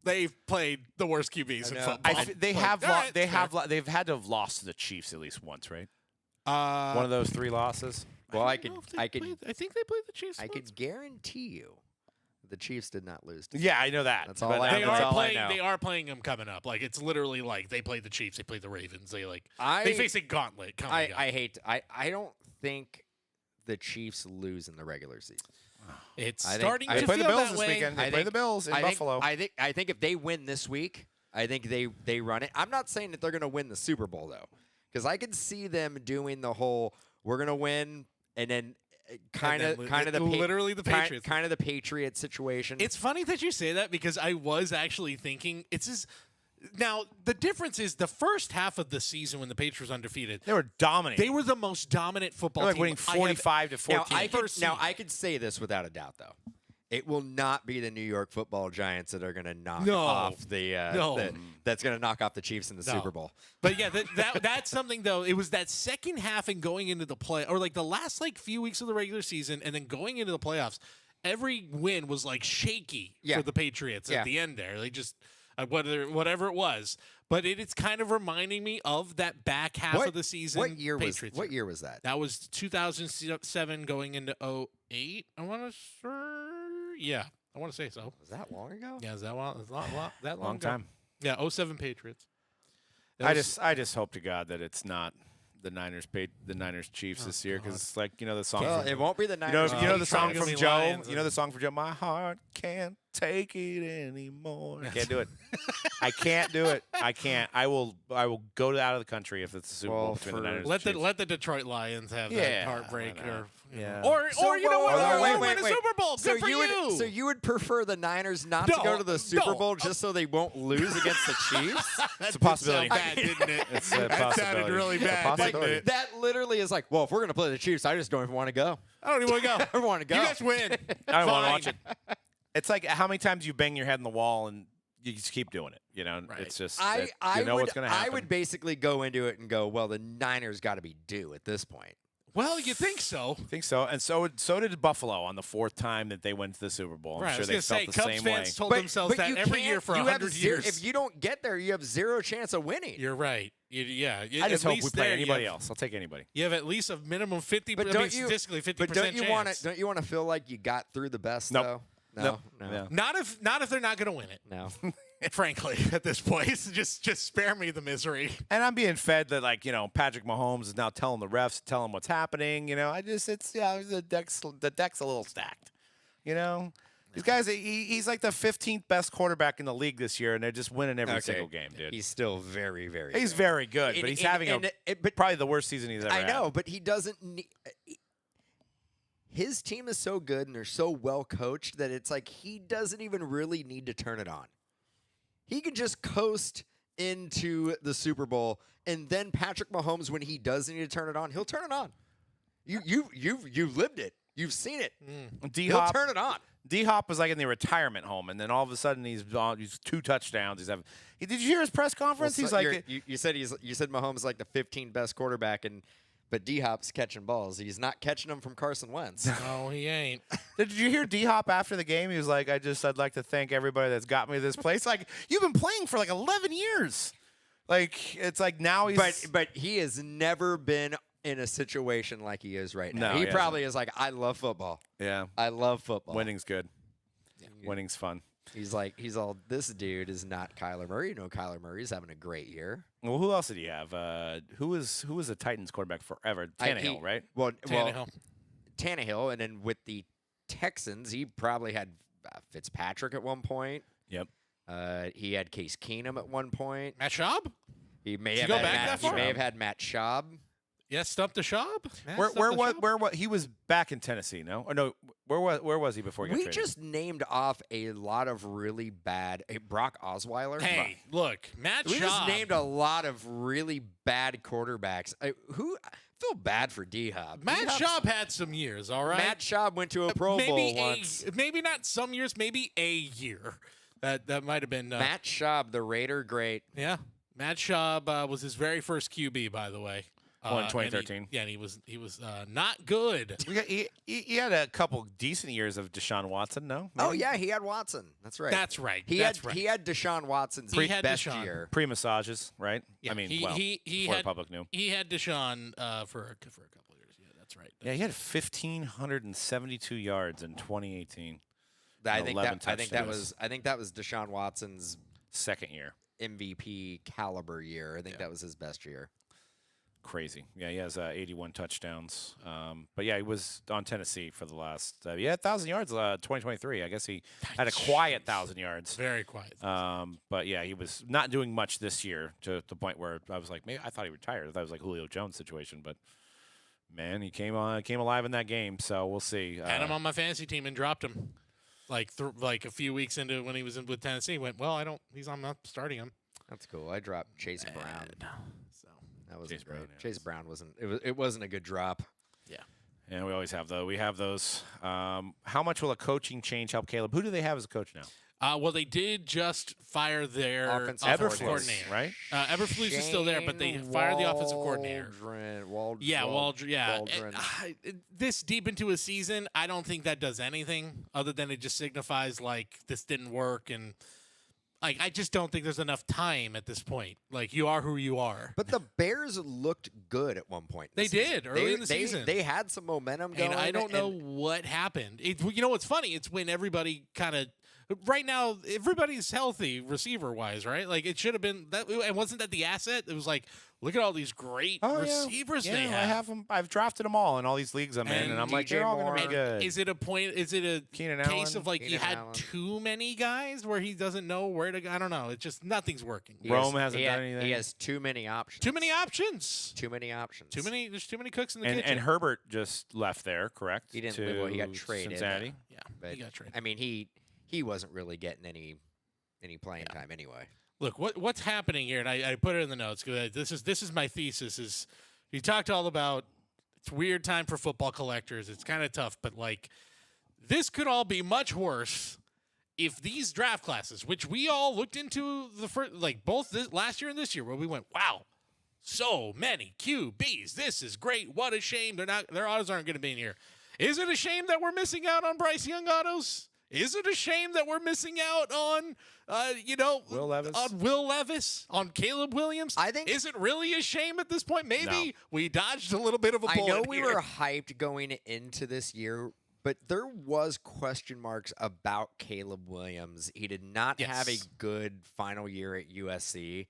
they've played the worst QBs in football. They've had to have lost to the Chiefs at least once, right? One of those 3 losses. Well, I think they played the Chiefs. I could guarantee you the Chiefs did not lose. Yeah, I know that. That's all I know. They are playing them coming up. It's literally they played the Chiefs, they played the Ravens. They face a gauntlet coming up. I don't think the Chiefs lose in the regular season. It's starting to play feel the Bills that this way. weekend. They play the Bills in Buffalo. I think if they win this week, I think they run it. I'm not saying that they're going to win the Super Bowl though, because I could see them doing the whole we're going to win and then kind of the Patriots, kind of the Patriots situation. It's funny that you say that because I was actually thinking now the difference is the first half of the season when the Patriots were undefeated, they were dominating. They were the most dominant football team. Winning 45-14. Now I could say this without a doubt though. It will not be the New York Football Giants that are going to knock off that's going to knock off the Chiefs in the Super Bowl. But yeah, that's something though. It was that second half and going into the play, or the last few weeks of the regular season, and then going into the playoffs. Every win was shaky for the Patriots at the end there. They just whatever it was. But it's kind of reminding me of that back half of the season. What year Patriots. What year was that? That was 2007 going into 2008. I want to say. Yeah, I want to say so. Was that long ago? Yeah, is that long? That long ago? time. Yeah, 07 Patriots. I just hope to God that it's not the Niners Chiefs this year because the song. Well, it won't be the Niners. You know the song Probably from be Joe. Lions You know the song from Joe. My heart can't take it anymore. I can't do it. I can't do it. I can't. I will go out of the country if it's the Super Bowl between the Niners and Chiefs. Let the Detroit Lions have Yeah, that heartbreak, why not? or Yeah. or you know what? wait, Win a wait. Super Bowl. Good for you. So you would prefer the Niners not to go to the Super Bowl just so they won't lose against the Chiefs? It's a possibility. That did sound bad, didn't it? It's a That possibility. sounded really It's a bad, didn't possibility. it? That literally is like, well, if we're gonna play the Chiefs, I just don't even want to go. I don't even want to go. I don't want to go. You guys win. I don't want to Fine. watch it. It's like how many times you bang your head on the wall and you just keep doing it. You know, Right. it's just I you know would, what's going to happen. I would basically go into it and go, well, the Niners got to be due at this point. Well, you think so? I think so, and so did Buffalo on the fourth time that they went to the Super Bowl. I'm Right. sure I was they going to say, felt the Cubs same way. fans told themselves that you every can't- year for you have 100 zero- years. If you don't get there, you have zero chance of winning. You're right. Yeah. I just at hope least we play there, anybody you have, else. I'll take anybody. You have at least a minimum 50. But I don't mean, you- statistically 50% But don't you want chance. to? Don't you want to feel like you got through the best Nope. though? No, Nope. no, Yeah. Not if they're not going to win it. no. Frankly, at this point, just spare me the misery. And I'm being fed that, like, you know, Patrick Mahomes is now telling the refs, telling what's happening. You know, the deck's a little stacked. You know, these guys, he's like the 15th best quarterback in the league this year, and they're just winning every single game, dude. He's still very, very. He's good. very good, but he's having but probably the worst season he's ever I know, had. but he doesn't need. His team is so good and they're so well coached that it's like he doesn't even really need to turn it on. He can just coast into the Super Bowl, and then Patrick Mahomes, when he does need to turn it on, he'll turn it on. You've lived it. You've seen it. He'll turn it on. D-Hop was like in the retirement home, and then all of a sudden he's 2 touchdowns. Did you hear his press conference? Well, He's so like, you said Mahomes is like the 15th best quarterback, but D-Hop's catching balls. He's not catching them from Carson Wentz. No, he ain't. did you hear D-Hop after the game? He was like, I'd like to thank everybody that's got me to this place. Like, you've been playing for like 11 years. Like, it's like now he's. But he has never been in a situation like he is right now. No, he he probably is like, I love football. Yeah. I love football. Winning's good. Winning's fun. He's all, this dude is not Kyler Murray. You know, Kyler Murray's having a great year. Well, who else did he have? Who was the Titans quarterback forever? Tannehill, right? Well, Tannehill. Tannehill, and then with the Texans, he probably had Fitzpatrick at one point. Yep. He had Case Keenum at one point. Matt Schaub? He may Did have you go had back Matt, that he far? may have had Matt Schaub. Yeah, Stump the Schaub? Matt Where Stump the Schaub? what he was back in Tennessee? No, or no. Where was he before he got We traded? just named off a lot of really bad. Brock Osweiler. Hey, look, Matt We Schaub. just named a lot of really bad quarterbacks. I feel bad for D-Hop. Matt D-Hop's- Schaub had some years, all right? Matt Schaub went to a Pro Bowl once. Maybe not some years, maybe a year. That might have been. Matt Schaub, the Raider, great. Yeah. Matt Schaub was his very first QB, by the way. Oh, in and 2013. and he was not good. He had a couple decent years of Deshaun Watson. No. Oh Maybe? yeah, he had Watson. That's right. That's right. He That's had right. he had Deshaun Watson's He had best Deshaun. year. Pre-massages, right? Yeah, I mean, he before had the public knew. He had Deshaun for a couple of years. Yeah, that's right. Yeah, he had 1,572 yards in 2018. I 11 think that touchdowns. was Deshaun Watson's Second year. MVP caliber year. I think that was his best year. Crazy. Yeah, he has 81 touchdowns. But yeah, he was on Tennessee for the last. He had 1,000 yards 2023. I guess he had a quiet 1,000 yards. Very quiet. But yeah, he was not doing much this year to the point where I was like, maybe I thought he retired. I thought it was like Julio Jones situation, but man, he came alive in that game. So we'll see. Had him on my fantasy team and dropped him. Like a few weeks into when he was in with Tennessee, went, well, I'm not starting him. That's cool. I dropped Chase Brown. So That wasn't Chase great. Brown, yeah. Chase Brown wasn't. It wasn't a good drop. Yeah, we always have those. We have those. How much will a coaching change help Caleb? Who do they have as a coach now? well, they did just fire their Offensive offensive coordinator. coordinator. right? Eberflus is still there, but they fired the offensive coordinator. Waldron. This deep into a season, I don't think that does anything other than it just signifies like this didn't work, and like I just don't think there's enough time at this point. Like you are who you are. But the Bears looked good at one point. They this season. did early in the season. They had some momentum going. And I don't know what happened. You know what's funny? It's when everybody kind of right now everybody's healthy receiver wise, right? Like it should have been that. And wasn't that the asset? It was like, look at all these great receivers yeah. they have. I have them. I've drafted them all in all these leagues I'm in, and I'm like, they're all going to be good. Is it a point? Is it a Keenan case Allen? of like Keenan you had Allen. too many guys where he doesn't know where to go? I don't know. It's just nothing's working. Rome hasn't done anything. He has too many options. Too many options. Too many options. There's too many cooks in the And kitchen. Herbert just left there, correct? He didn't to live well. He got traded. Cincinnati. Yeah, But, he got traded. I mean, he wasn't really getting any playing time anyway. Look, what's happening here, and I put it in the notes because this is my thesis. Is you talked all about it's weird time for football collectors. It's kind of tough, but like this could all be much worse if these draft classes, which we all looked into the first, like both this last year and this year, where we went, wow, so many QBs. This is great. What a shame their autos aren't going to be in here. Is it a shame that we're missing out on Bryce Young autos? Is it a shame that we're missing out on, Will Levis? on Will Levis, on Caleb Williams? I think- is it really a shame at this point? Maybe No. we dodged a little bit of a I bullet know we here. were hyped going into this year, but there was question marks about Caleb Williams. He did not have a Yes. good final year at USC,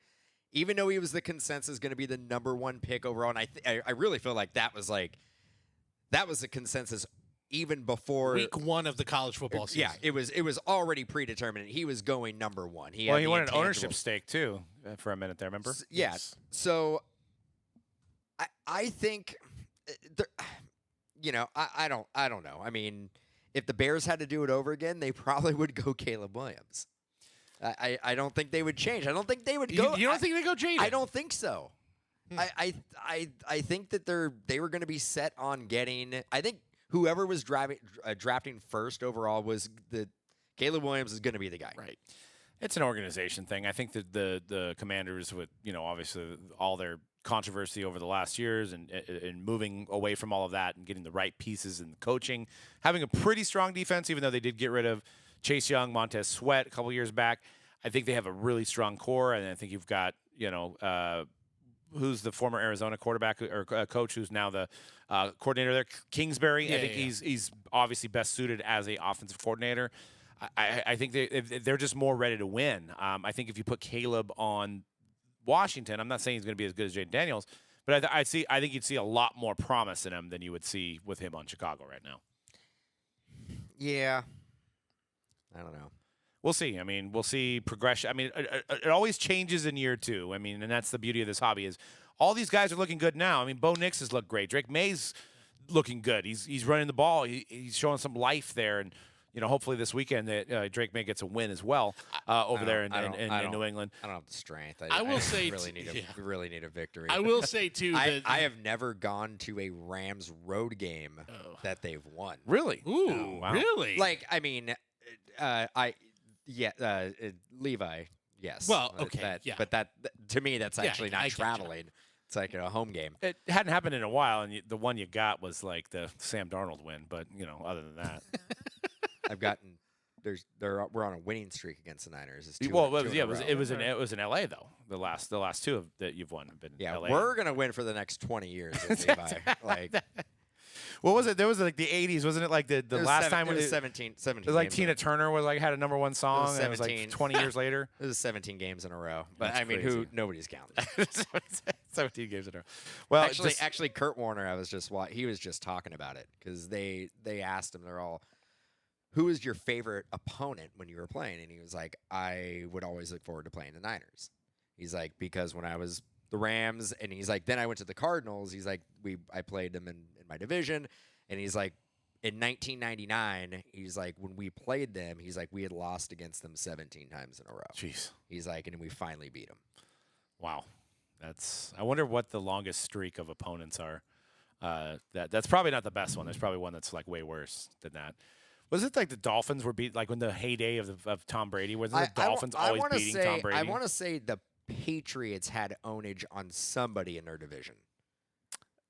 even though he was the consensus going to be the #1 pick overall. And I really feel like that was the consensus even before Week 1 of the college football season. Yeah, it was already predetermined. He was going #1. He Well, had he the wanted an ownership intangibles. stake too for a minute there. Remember? Yeah. Yes. So I think, I don't know. I mean, if the Bears had to do it over again, they probably would go Caleb Williams. I don't think they would change. I don't think they would go. You don't think they go Jaden? I don't think so. I think that they were going to be set on getting. I think whoever was drafting first overall was Caleb Williams is going to be the guy. Right. It's an organization thing. I think that the Commanders, with obviously all their controversy over the last years and moving away from all of that and getting the right pieces and coaching, having a pretty strong defense, even though they did get rid of Chase Young, Montez Sweat a couple years back. I think they have a really strong core, and I think you've got who's the former Arizona quarterback or coach who's now the coordinator there, Kingsbury. I think he's obviously best suited as a offensive coordinator. I think they're just more ready to win. I think if you put Caleb on Washington, I'm not saying he's going to be as good as Jaden Daniels, but I think you'd see a lot more promise in him than you would see with him on Chicago right now. Yeah. I don't know. We'll see. I mean, we'll see progression. I mean, it always changes in year 2. I mean, and that's the beauty of this hobby is all these guys are looking good now. I mean, Bo Nix has looked great. Drake May's looking good. He's running the ball. He's showing some life there, and hopefully this weekend that Drake May gets a win as well over there in New England. I don't have the strength. I will say we really need a victory. I will say too that I have never gone to a Rams road game that they've won. Really? Ooh, wow. really? Like, I mean, Levi, yes. Well, okay, yeah. But that to me, that's actually I not get you. traveling. It's like a home game. It hadn't happened in a while, and the one you got was like the Sam Darnold win. But other than that, I've gotten we're on a winning streak against the Niners. It's well, two in a row. it was in LA though. The last two that you've won have been Yeah, LA. we're gonna win for the next 20 years. With Levi. Like, What was it? There was like the 80s, wasn't it? Like the last time it was it 17. it was like games Tina Turner was had a #1 song, and it was like 17. 20 years later. It was 17 games in a row. But That's I mean, crazy. nobody's counting. 17 games in a row. Well, Actually, Kurt Warner, he was just talking about it because they asked him, who was your favorite opponent when you were playing? And he was like, I would always look forward to playing the Niners. He's like, because when I was the Rams, and he's like, then I went to the Cardinals. He's like, I played them in my division. And he's like, in 1999, he's like, when we played them, he's like, we had lost against them 17 times in a row. jeez, He's like, and we finally beat them. wow, I wonder what the longest streak of opponents are. That's probably not the best one. There's probably one that's like way worse than that. Was it like the Dolphins were beat like when the heyday of Tom Brady? Wasn't the Dolphins always beating Tom Brady? I want to say the Patriots had ownage on somebody in their division.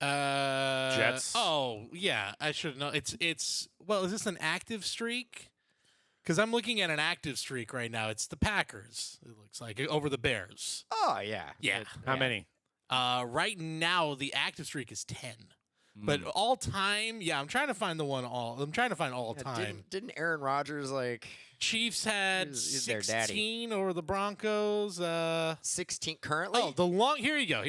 Jets. Oh yeah, I should know. It's well. Is this an active streak? Because I'm looking at an active streak right now. It's the Packers. It looks like over the Bears. Oh yeah, Yeah. How many? Right now the active streak is 10. But all time, yeah, I'm trying to find I'm trying to find all Yeah, time. Didn't Aaron Rodgers like Chiefs had He's their daddy. 16 over the Broncos. 16 currently? Oh, here you go.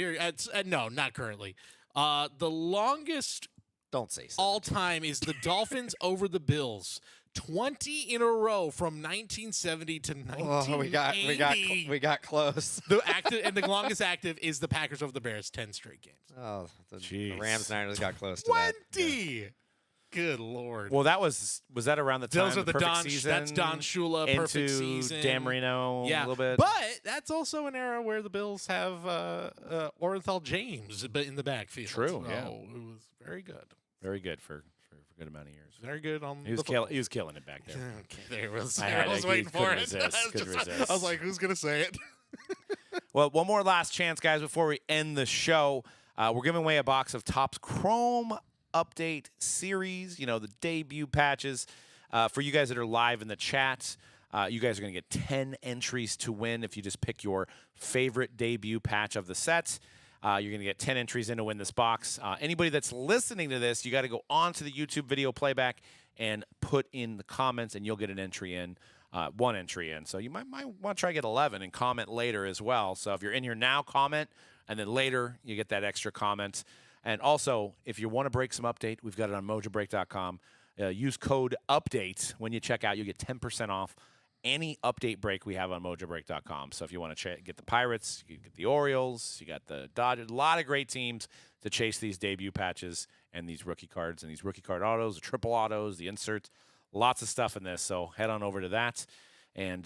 No, not currently. The longest Don't say so. all time is the Dolphins over the Bills. 20 in a row from 1970 to 1980. We got close. The longest active is the Packers over the Bears, 10 straight games. Oh, the Jeez. Rams Niners got close to that. 20. Good Lord. Well, that was that around the time Those are the perfect Don. season That's Don Shula. Perfect into season. Dan Marino Yeah, a little bit. but that's also an era where the Bills have Orenthal James, but in the backfield. True, So yeah. it was very good. Very good for a good amount of years. Very good on. He was killing it back there. Okay, there was. I I was he waiting for couldn't it. resist, couldn't resist. I was like, who's gonna say it? Well, one more last chance, guys, before we end the show. We're giving away a box of Topps Chrome Update Series, the debut patches. For you guys that are live in the chat, you guys are going to get 10 entries to win if you just pick your favorite debut patch of the set. You're going to get 10 entries in to win this box. Anybody that's listening to this, you got to go onto the YouTube video playback and put in the comments, and you'll get an entry in. One entry in. So you might want to try to get 11 and comment later as well. So if you're in here now, comment, and then later you get that extra comment. And also, if you want to break some update, we've got it on Mojobreak.com. Use code UPDATE when you check out. You get 10% off any update break we have on Mojobreak.com. So if you want to get the Pirates, you get the Orioles, you got the Dodgers, a lot of great teams to chase these debut patches and these rookie cards and these rookie card autos, the triple autos, the inserts. Lots of stuff in this, so head on over to that. And,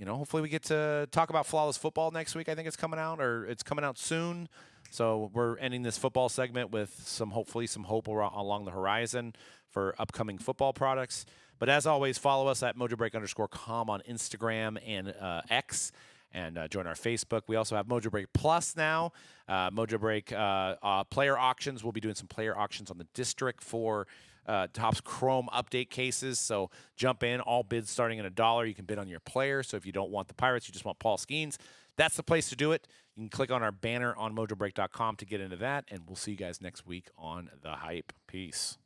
hopefully we get to talk about Flawless Football next week. I think it's coming out, or it's coming out soon. So we're ending this football segment with hopefully some hope along the horizon for upcoming football products. But as always, follow us at Mojobreak_com on Instagram and X. And join our Facebook. We also have Mojobreak Plus now. Mojobreak player auctions. We'll be doing some player auctions on the district for Topps Chrome update cases. So jump in. All bids starting at $1. You can bid on your player. So if you don't want the Pirates, you just want Paul Skeens, that's the place to do it. You can click on our banner on Mojobreak.com to get into that. And we'll see you guys next week on The Hype. Peace.